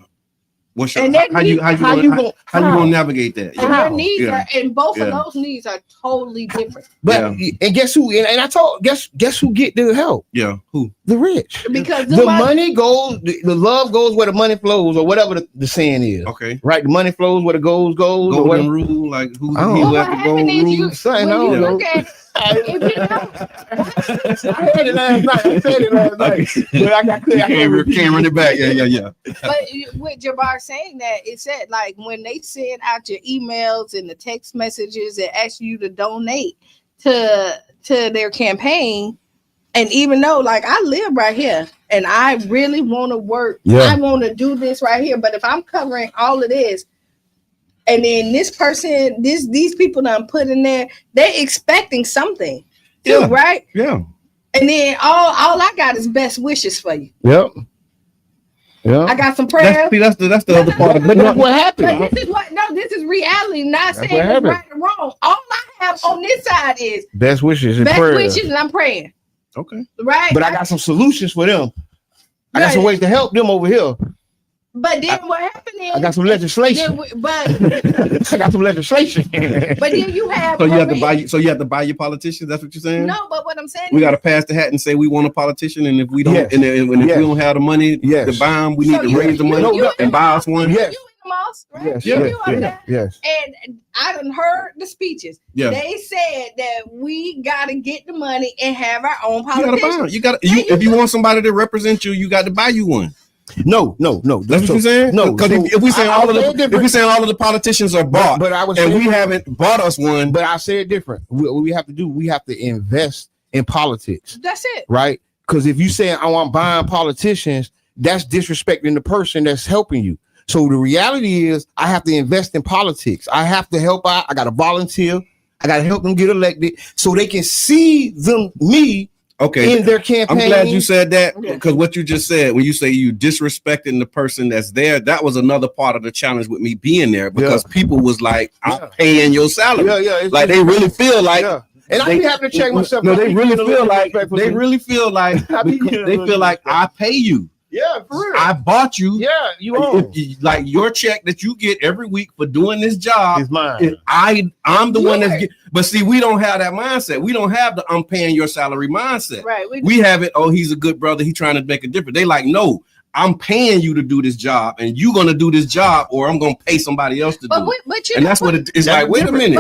How you gonna navigate that? And their needs are, and both of those needs are totally different. But and guess who? And I told guess who get the help? Yeah, who? The rich. Because the money goes, the love goes where the money flows, or whatever the saying is. Okay, right. The money flows where the goes. Golden rule, like who have the golden rule? Son, I don't know. I said it last night. But I can't run it back. Yeah. But with Jabbar saying that, it said like when they send out your emails and the text messages and ask you to donate to their campaign, and even though like I live right here and I really want to work, I want to do this right here, but if I'm covering all of this, and then this person, these people that I'm putting there, they're expecting something. Yeah. Right? Yeah. And then all I got is best wishes for you. Yep. Yeah. I got some prayers. That's the other part of it. But what happened? But this is reality. Not saying it's right or wrong. All I have on this side is best wishes and I'm praying. Okay. Right. But I got some solutions for them. I got some ways to help them over here. But then what happened is I got some legislation. I got some legislation. But then you have so you have to buy. So you have to buy your politicians. That's what you're saying? No, but what I'm saying we got to pass the hat and say we want a politician, and if we don't, and if we don't have the money to buy them, we need to raise the money and buy us one. Yes. Moss, right? Yes, yes. And I done heard the speeches. Yeah. They said that we gotta get the money and have our own politicians. You gotta buy them. If you want somebody to represent you, you got to buy you one. No. That's what you're saying. No, because if we saying all of the politicians are bought, but I was and we haven't bought us one. But I said different. What we have to do, we have to invest in politics. That's it, right? Because if you say I'm buying politicians, that's disrespecting the person that's helping you. So the reality is I have to invest in politics. I have to help out. I got to volunteer. I got to help them get elected so they can see me in their campaign. I'm glad you said that because what you just said, when you say you disrespecting the person that's there, that was another part of the challenge with me being there because people was like, I'm paying your salary. Like they really feel like. And I be having to check myself. No, they really feel like I pay you. Yeah, for real. I bought you. Yeah, you own. Like your check that you get every week for doing this job is mine. I'm the one that's but see, we don't have that mindset. We don't have the I'm paying your salary mindset. Right. We have it, he's a good brother, he's trying to make a difference. They like, no, I'm paying you to do this job, and you're gonna do this job, or I'm gonna pay somebody else to do it. And that's what it's like. Wait a minute,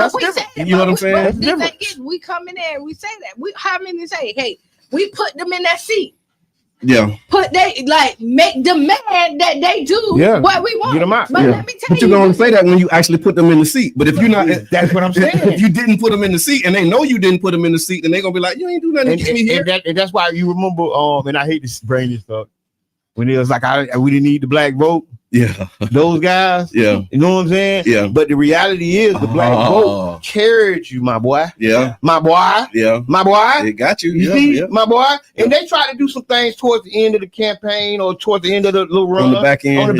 you know what I'm saying? The thing is, we come in there and we say that. How many say, hey, we put them in that seat. Yeah. Make demand that they do what we want. Get them out. But let me tell but you, you're gonna say that when you actually put them in the seat. But if you're not, that's what I'm saying. If you didn't put them in the seat and they know you didn't put them in the seat, then they're gonna be like, you ain't do nothing to get me here. And that's why you remember, and I hate to bring this up, when it was like we didn't need the black vote. Yeah, those guys. Yeah, you know what I'm saying. Yeah, but the reality is the black vote carried you, my boy. Yeah, my boy. Yeah, my boy. It got you. You see, my boy. And they try to do some things towards the end of the campaign or towards the end of the little run on the back end.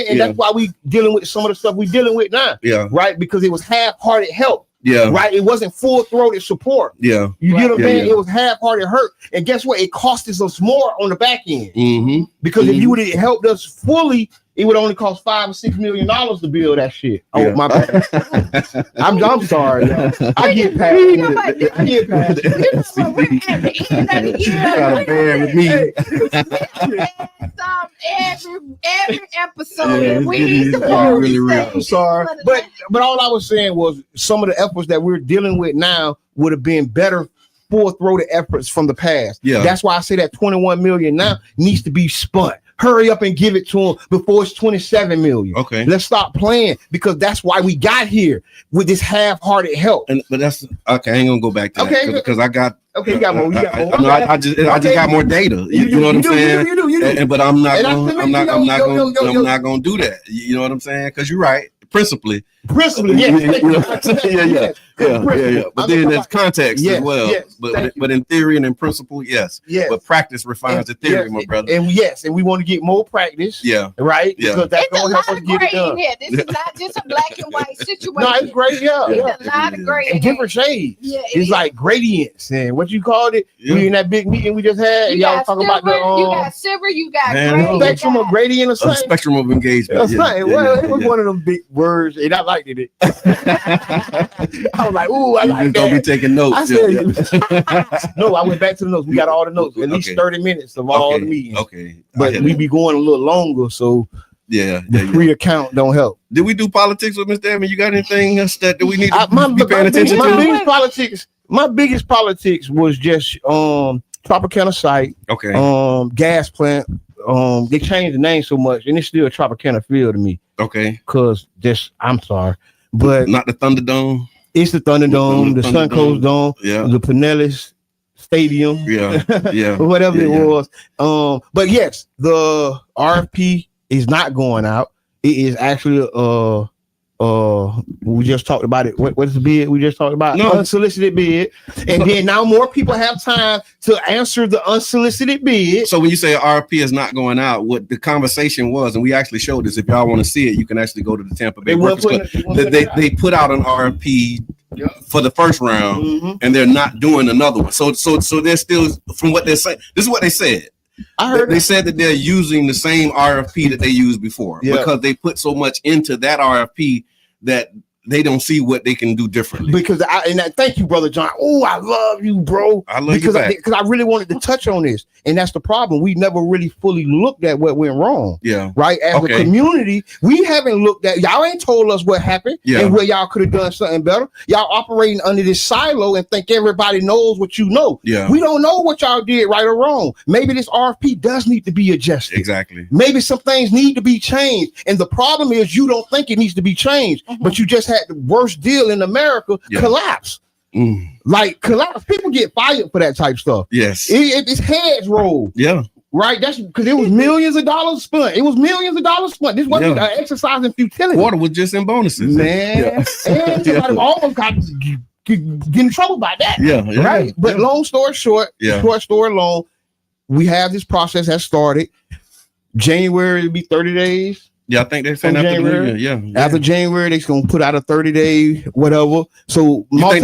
And that's why we dealing with some of the stuff we dealing with now. Yeah, right. Because it was half-hearted help. Yeah, right. It wasn't full-throated support. Yeah, you get what I'm saying. It was half-hearted hurt, and guess what? It cost us more on the back end because if you would have helped us fully, it would only cost $5 or $6 million to build that shit. Oh my bad. I'm sorry. I get past it. I get past it. We're at the end of the year. Every episode we need to really real. I'm sorry, but all I was saying was some of the efforts that we're dealing with now would have been better full-throated efforts from the past. Yeah, that's why I say that 21 million now needs to be spent. Hurry up and give it to them before it's 27 million. Okay. Let's stop playing because that's why we got here with this half-hearted help. But that's okay. I ain't gonna go back to that because I got. Okay, you got more. I just got more data. You know what I'm saying? You do. But I'm not gonna do that. You know what I'm saying? Because you're right. Principally, yeah. But then there's context as well. But in theory and in principle, yes. But practice refines the theory, my brother. And we want to get more practice. Yeah. Right. Yeah. Because that's going to help us get it done. This is not just a black and white situation. No, it's great. Yeah. It's a lot of gray and different shades. Yeah, it's like gradients and what you called it. Yeah. We in that big meeting we just had. You y'all talking about the you got silver, you got gray, spectrum of gradient or something. Spectrum of engagement. Well, it was one of them big words, and I liked it. I was like, ooh, I like that. Don't be taking notes. I said, no, I went back to the notes. We got all the notes, at least 30 minutes of all the meetings. Okay. But we be going a little longer, so the free account don't help. Did we do politics with Mr. Evan? You got anything else that we need to be paying attention to? My biggest politics was just Tropicana site. Okay. Gas plant. They changed the name so much, and it's still Tropicana Field to me. Okay. Cause I'm sorry, but not the Thunderdome. It's the Thunderdome, the Suncoast Dome, the Pinellas Stadium, whatever it was. But yes, the RFP is not going out. It is actually we just talked about it. What's the bid we just talked about? No. Unsolicited bid. And then now more people have time to answer the unsolicited bid. So when you say RFP is not going out, what the conversation was, and we actually showed this, if y'all want to see it, you can actually go to the Tampa Bay Workers Club. They put out an RFP for the first round, and they're not doing another one. So they're still, from what they're saying, this is what they said. I heard they said that they're using the same RFP that they used before because they put so much into that RFP that they don't see what they can do differently. Because thank you, Brother John. Oh, I love you, bro. I love because you back. Because I really wanted to touch on this, and that's the problem. We never really fully looked at what went wrong. Yeah. Right. As a community, we haven't looked at. Y'all ain't told us what happened and where y'all could have done something better. Y'all operating under this silo and think everybody knows what you know. Yeah. We don't know what y'all did right or wrong. Maybe this RFP does need to be adjusted. Exactly. Maybe some things need to be changed, and the problem is you don't think it needs to be changed, but you just had the worst deal in America collapse. Like collapse. People get fired for that type stuff. Yes. It's heads roll. Yeah. Right. That's because it was millions of dollars spent. It was millions of dollars spent. This wasn't an exercise in futility. Water was just in bonuses. Man. And somebody almost got get in trouble by that. Yeah. Right. But long story short, short story long, we have this process that started. January will be 30 days. Yeah, I think they're saying after January. Yeah. After January, they're gonna put out a 30-day whatever. So you think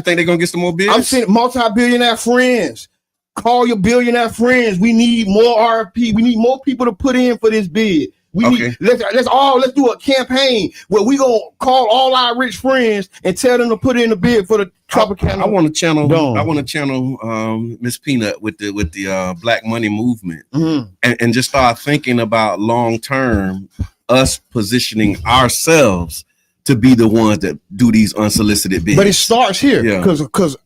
they're gonna get some more bids? I'm saying multi-billionaire friends. Call your billionaire friends. We need more RFP. We need more people to put in for this bid. We need, let's do a campaign where we gonna call all our rich friends and tell them to put in a bid for the Tropicana. I want to channel Miss Peanut with the Black Money movement and just start thinking about long term us positioning ourselves to be the ones that do these unsolicited bids. But it starts here because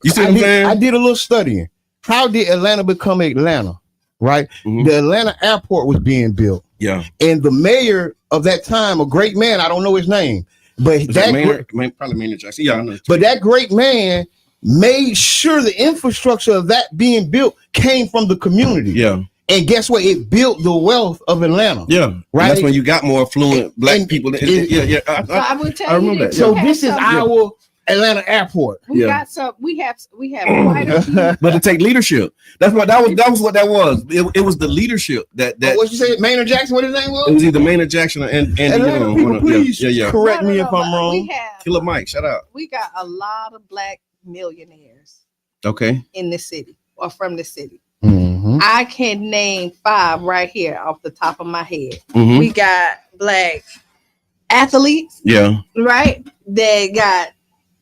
you see what I'm saying? I did a little studying. How did Atlanta become Atlanta? Right, the Atlanta airport was being built. Yeah, and the mayor of that time, a great man, I don't know his name, but probably Maynard Jackson. Yeah, I know. But that great man made sure the infrastructure of that being built came from the community. Yeah. And guess what? It built the wealth of Atlanta. Yeah. Right. And that's when you got more affluent black people. I will tell you. Remember that. So this is our Atlanta airport. We got some. We have quite a few. But to take leadership. That's what that was. What that was. It was the leadership that. What you say, Maynard Jackson? What his name was? It was either Maynard Jackson or Andy. Please correct me if I'm wrong. Killer Mike, shout out. We got a lot of black millionaires. Okay. In the city or from the city. I can name 5 right here off the top of my head. We got black athletes. Yeah. Right. They got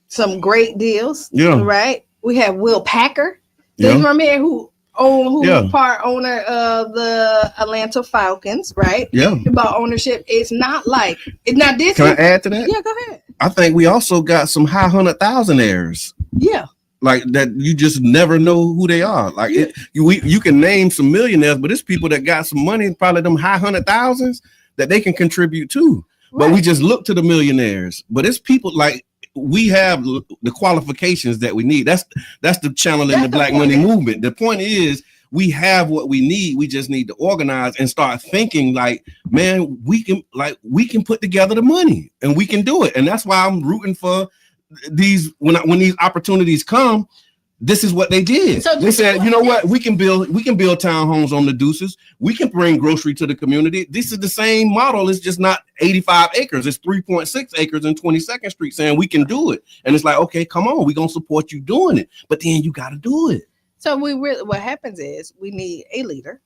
some great deals. Yeah. Right. We have Will Packer. Do you remember who was part owner of the Atlanta Falcons? Right. Yeah. About ownership. It's not like it's not this. Can I add to that? Yeah, go ahead. I think we also got some high 100,000-aires. Yeah. Like that, you just never know who they are. Like you can name some millionaires, but it's people that got some money, probably them high 100,000s that they can contribute to. Right. But we just look to the millionaires. But it's people like we have the qualifications that we need. That's the channel in the Black Money movement. The point is we have what we need. We just need to organize and start thinking like, man, we can put together the money and we can do it. And that's why I'm rooting for these when these opportunities come. This is what they did. So they said, you know what, we can build townhomes on the Deuces. We can bring grocery to the community. This is the same model. It's just not 85 acres. It's 3.6 acres in 22nd Street, saying we can do it. And it's like, okay, come on, we're gonna support you doing it, but then you got to do it. So what happens is we need a leader.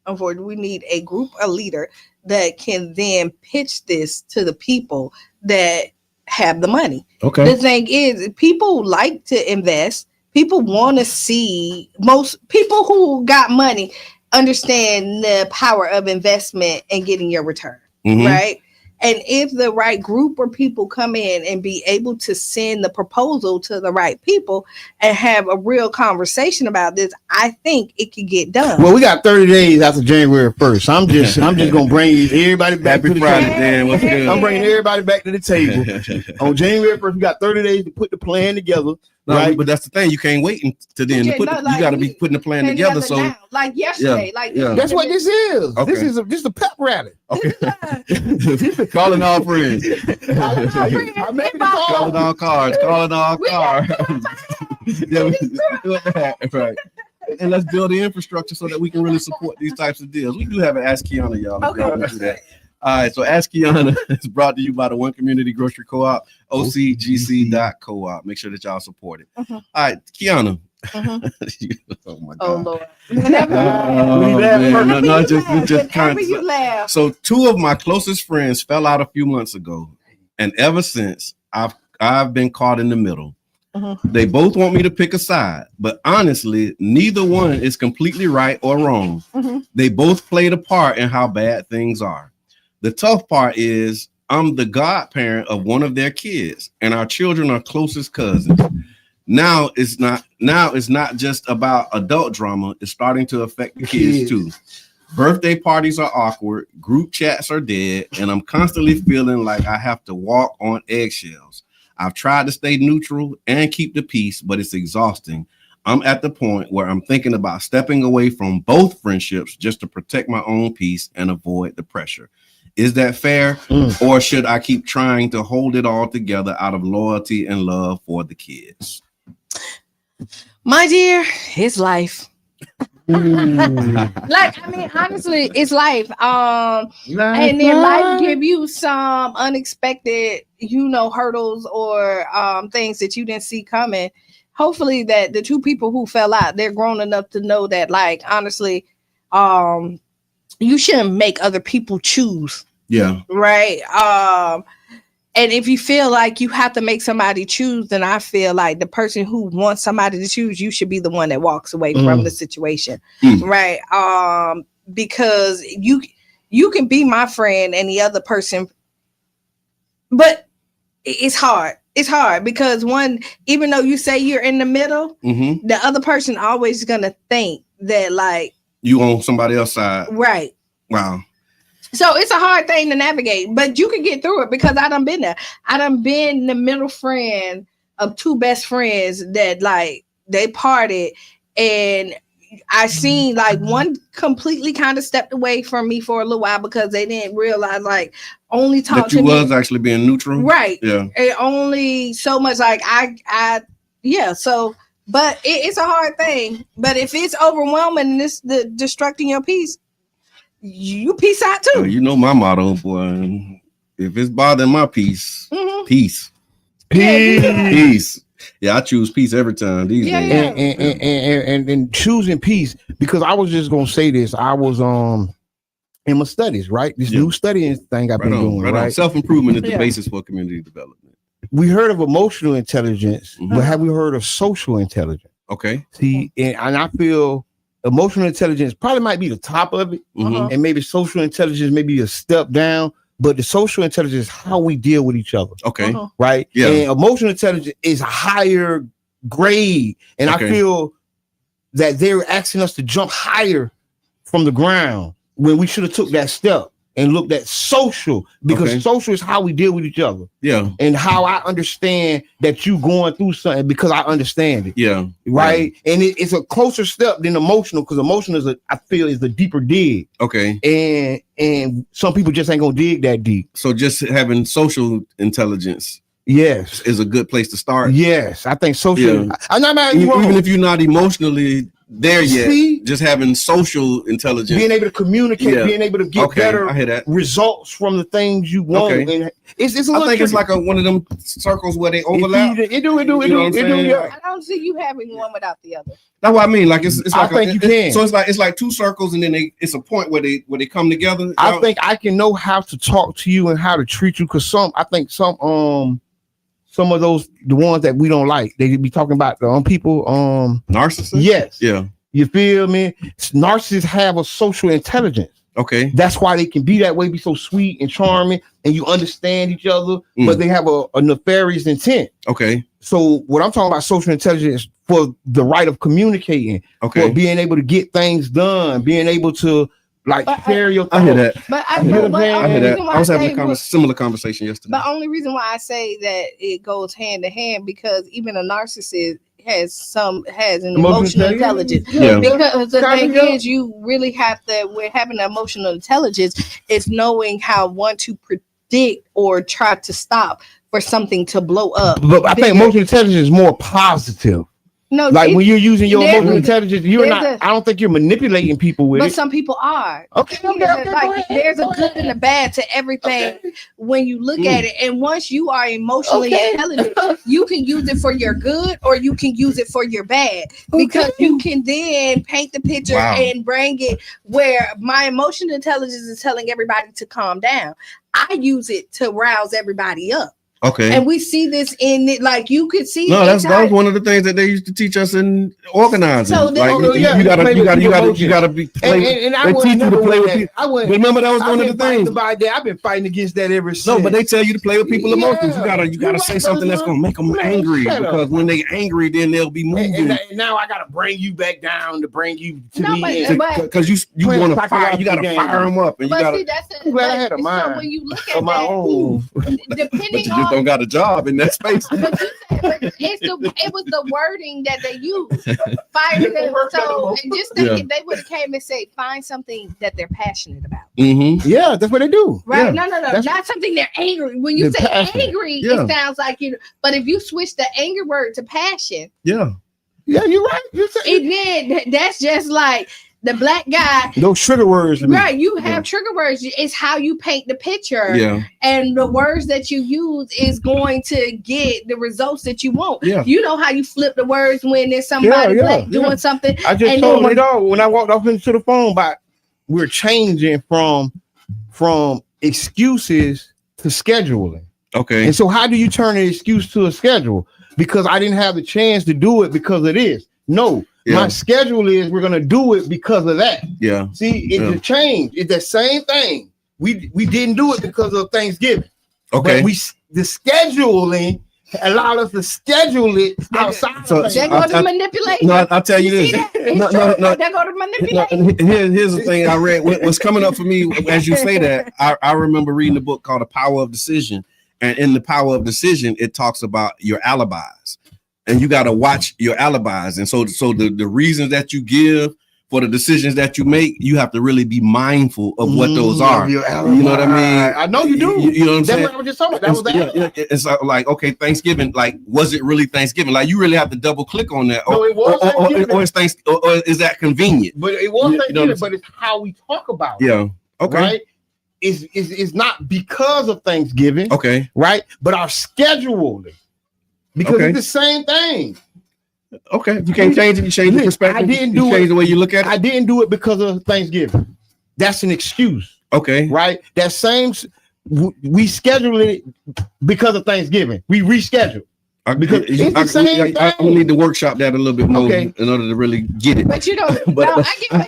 Unfortunately, we need a group, a leader that can then pitch this to the people that have the money. Okay. The thing is, people like to invest. People want to see, most people who got money understand the power of investment and getting your return, right? And if the right group or people come in and be able to send the proposal to the right people and have a real conversation about this, I think it could get done. Well, we got 30 days after January 1st. I'm just gonna bring everybody back to the table. I'm bringing everybody back to the table. On January 1st, we got 30 days to put the plan together. No, right? But that's the thing. You can't wait until then. You got to be putting the plan together. So, now. Like yesterday, that's what this is. Okay. This is a pep rally. Okay. Calling all friends. Calling all cars. Calling all cars. Right. And let's build the infrastructure so that we can really support these types of deals. We do have an Ask Kiana, y'all. Okay. Do that. All right, so Ask Kiana is brought to you by the One Community Grocery Co-op, OCGC.coop. Make sure that y'all support it. All right, Kiana. Oh my God. Oh Lord. Just kind you laugh. So 2 of my closest friends fell out a few months ago, and ever since I've been caught in the middle. They both want me to pick a side, but honestly, neither one is completely right or wrong. They both played a part in how bad things are. The tough part is I'm the godparent of one of their kids, and our children are closest cousins. Now it's not just about adult drama, it's starting to affect the kids too. Birthday parties are awkward, group chats are dead, and I'm constantly feeling like I have to walk on eggshells. I've tried to stay neutral and keep the peace, but it's exhausting. I'm at the point where I'm thinking about stepping away from both friendships just to protect my own peace and avoid the pressure. Is that fair? Or should I keep trying to hold it all together out of loyalty and love for the kids? My dear, it's life. Like, I mean, honestly, it's life. And then life give you some unexpected, hurdles or things that you didn't see coming. Hopefully that the 2 people who fell out, they're grown enough to know that, like, honestly, you shouldn't make other people choose. Yeah. Right. And if you feel like you have to make somebody choose, then I feel like the person who wants somebody to choose, you should be the one that walks away from the situation. Right. Because you can be my friend and the other person, but it's hard. It's hard because even though you say you're in the middle, the other person always gonna think that, like, you on somebody else's side. Right. Wow. So it's a hard thing to navigate, but you can get through it because I done been there. I done been the middle friend of 2 best friends that, like, they parted, and I seen, like, one completely kind of stepped away from me for a little while because they didn't realize, like, only talk that to you me. was actually being neutral. Right. Yeah. It only so much, like, so, but it's a hard thing. But if it's overwhelming and it's destructing your peace, you peace out too. You know my motto, boy. If it's bothering my peace, peace. Peace. Yeah, I choose peace every time these days. And choosing peace, because I was just gonna say this. I was in my studies, right? This new studying thing I've been doing, right? Self-improvement is the basis for community development. We heard of emotional intelligence, but have we heard of social intelligence? Okay. See, and I feel emotional intelligence probably might be the top of it, and maybe social intelligence may be a step down, but the social intelligence is how we deal with each other. Okay. Right? Yeah. And emotional intelligence is a higher grade, and I feel that they're asking us to jump higher from the ground when we should have took that step and looked at social, because social is how we deal with each other. Yeah. And how I understand that you going through something because I understand it. Yeah. Right. Yeah. And it's a closer step than emotional, because emotional I feel is a deeper dig. Okay. And some people just ain't gonna dig that deep. So just having social intelligence, yes, is a good place to start. Yes, I think social. Yeah. I'm not even if you're not emotionally there yet, just having social intelligence, being able to communicate, being able to get better results from the things you want. And it's I think it's like one of them circles where they overlap. It do. I don't see you having one without the other. That's what I mean. Like it's I like think you can. So it's like 2 circles, and then it's a point where they come together. I think I can know how to talk to you and how to treat you, because some of those, the ones that we don't like, they be talking about the people, narcissists. Yes. Yeah. You feel me? Narcissists have a social intelligence. Okay. That's why they can be that way, be so sweet and charming, and you understand each other, but they have a nefarious intent. Okay. So what I'm talking about, social intelligence for the right of communicating, for being able to get things done, being able to share your thoughts. I hear that. But I hear that. I was having a similar conversation yesterday. The only reason why I say that it goes hand to hand, because even a narcissist has an emotional intelligence. Yeah. Because the thing is, you really have to, we're having emotional intelligence, is knowing how to predict or try to stop for something to blow up. But I think emotional intelligence is more positive. No, like when you're using your there's emotional a- intelligence, you're there's not. a- I don't think you're manipulating people with But it. some people are. Okay, Like there's a good and a bad to everything when you look at it. And once you are emotionally intelligent, you can use it for your good or you can use it for your bad. Because you can then paint the picture and bring it where my emotional intelligence is telling everybody to calm down. I use it to rouse everybody up. Okay. And we see this in it, like you could see. No, that was one of the things that they used to teach us in organizing. So like you gotta be. And I they would teach you to never play with that. people. I would Remember that was one of the things. I've been fighting against that ever since. No, but they tell you to play with people's emotions. You gotta say something that's gonna make them angry, because when they angry, then they'll be moving. And now I gotta bring you back down to bring you to because you want to fire. You gotta fire them up, and you gotta. I'm glad I had a mind. So when you look at my own, depending but you just don't got a job in that space. But it was the wording that they used. Fire them. So and just think if they would have came and said, find something that they're passionate about. Mm-hmm. Yeah, that's what they do. Right? Yeah. No. Not something they're angry. When you say angry, it sounds like but if you switch the anger word to passion, yeah, you're right. That's just like the black guy. Those trigger words. Right. You have trigger words. It's how you paint the picture. Yeah. And the words that you use is going to get the results that you want. Yeah. You know how you flip the words when there's somebody black doing something. I just told it all when I walked off into the phone, but we're changing from excuses to scheduling. Okay. And so how do you turn an excuse to a schedule? Because I didn't have the chance to do it because of this. No. My schedule is we're gonna do it because of that. Yeah. See, it's a change. It's the same thing. We didn't do it because of Thanksgiving. Okay. But the scheduling allowed us to schedule it outside. So that go to manipulation. No, I'll tell you this. No. That go to manipulation. Here's the thing I read. What's coming up for me as you say that, I remember reading a book called The Power of Decision. And in The Power of Decision, it talks about your alibis. And you got to watch your alibis. And so the reasons that you give for the decisions that you make, you have to really be mindful of what those are. You know what I mean? I know you do. You know what I'm saying? That's what I was just talking about. That was it's like, okay, Thanksgiving, like, was it really Thanksgiving? Like, you really have to double click on that. No, it was or is that convenient? But it was Thanksgiving, but it's how we talk about it. Yeah. Okay. Right? It's not because of Thanksgiving. Okay. Right? But our scheduling. Because it's the same thing. Okay, you can't change it. You change the perspective. I didn't do it. Change the way you look at it. I didn't do it because of Thanksgiving. That's an excuse. Okay, right. That same we scheduled it because of Thanksgiving. We rescheduled because it's the same thing. I need to workshop that a little bit more in order to really get it. But you don't.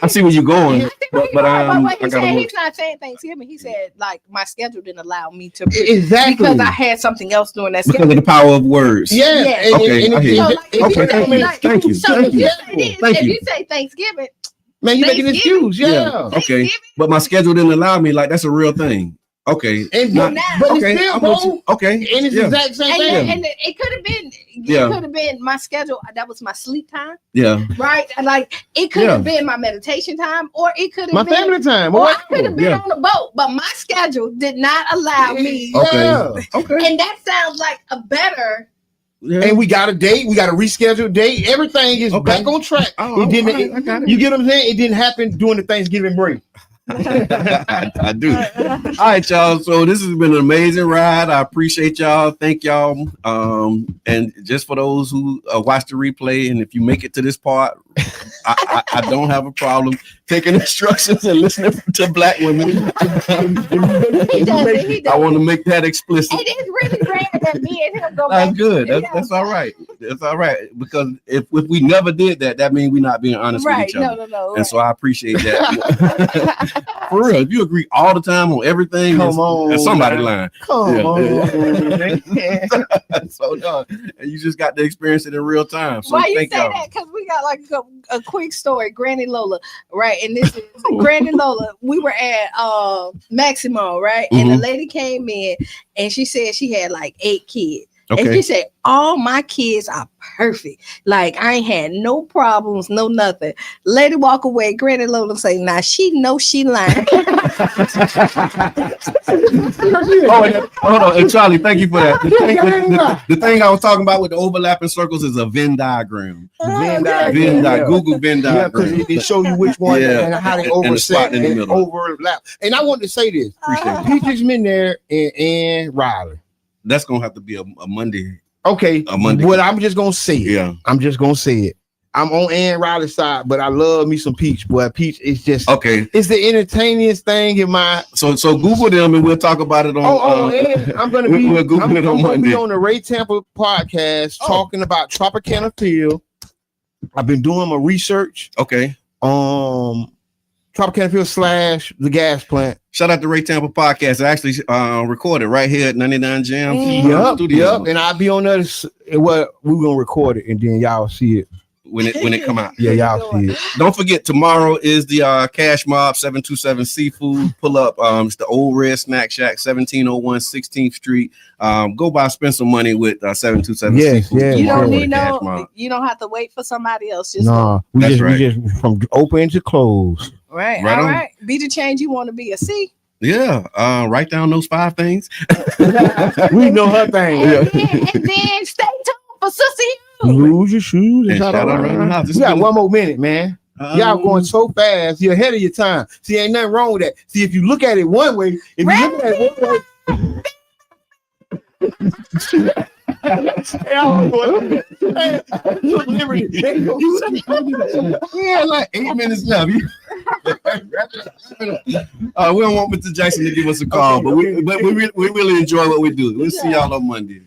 I see where you're going. But he said he's not saying Thanksgiving. He said like my schedule didn't allow me to exactly because I had something else doing that. Because of the power of words. Yeah. Okay. I hear you. Thank you. So if you say Thanksgiving, man, you make an excuse. Yeah. Okay. But my schedule didn't allow me. Like that's a real thing. Okay. But it's still both. Okay. And it's the exact same thing. And it could have been. It could have been my schedule. That was my sleep time. Yeah. Right. Like it could have been my meditation time, or it could have my been family time. Or I could have been on the boat, but my schedule did not allow me. Okay. And that sounds like a better. Yeah. And we got a date. We got a rescheduled date. Everything is back on track. Oh, it didn't. You get what I'm saying? It didn't happen during the Thanksgiving break. I do. All right, y'all. So this has been an amazing ride. I appreciate y'all. Thank y'all. And just for those who watch the replay, and if you make it to this part, I don't have a problem taking instructions and listening to black women. I want to make that explicit. It is really rare that me and him go back. That's good. That's all right. That's all right. Because if we never did that, that means we're not being honest with each other. No. And so I appreciate that. For real, if you agree all the time on everything, there's somebody lying. Come on. So no, and you just got to experience it in real time. So why you say y'all. that? Because we got like a quick story. Granny Lola, right? And this is Granny Lola. We were at Maximo, right? And the lady came in and she said she had like 8 kids. And she said, all my kids are perfect. Like, I ain't had no problems, no nothing. Lady walk away, Granny Lola say, now she knows she lying. Hold on. And Charlie, thank you for that. The thing I was talking about with the overlapping circles is a Venn diagram. Venn diagram. Google Venn diagram. Yeah, because it show you which one and how they overlap and overlap. And I want to say this. Appreciate it. Peaches been there and Riley. That's gonna have to be a Monday. Okay. A Monday. Well, I'm just gonna say it. Yeah. I'm just gonna say it. I'm on Ann Riley's side, but I love me some Peach. Boy, Peach is just okay. It's the entertainingest thing in my. So Google them and we'll talk about it on. And I'm gonna be. We'll Google it on Monday. Be on the Ray Tampa podcast talking about Tropicana Field. I've been doing my research. Okay. Tropicana Field / the gas plant. Shout out to Ray Tampa podcast. I actually recorded right here at 99 Jam. Yep. And I'll be on there. Well, we're gonna record it and then y'all see it when it come out. Yeah, y'all see it. Don't forget, tomorrow is the Cash Mob 727 Seafood. Pull up. It's the Old Red Snack Shack, 1701 16th Street. Go by, spend some money with 727 Seafood. Yeah, you don't need you don't have to wait for somebody else. Just we just from open to close. Right. All right. Be the change you want to be. See. Yeah. Write down those 5 things. We know her thing. And then stay tuned for Sister Hugh. Lose your shoes and shout out around the house. We got 1 more minute, man. Y'all going so fast. You're ahead of your time. See, ain't nothing wrong with that. See, if you look at it one way, if you look at it one way. We had like 8 minutes left. We don't want Mr. Jackson to give us a call, but we really enjoy what we do. We'll see y'all on Monday.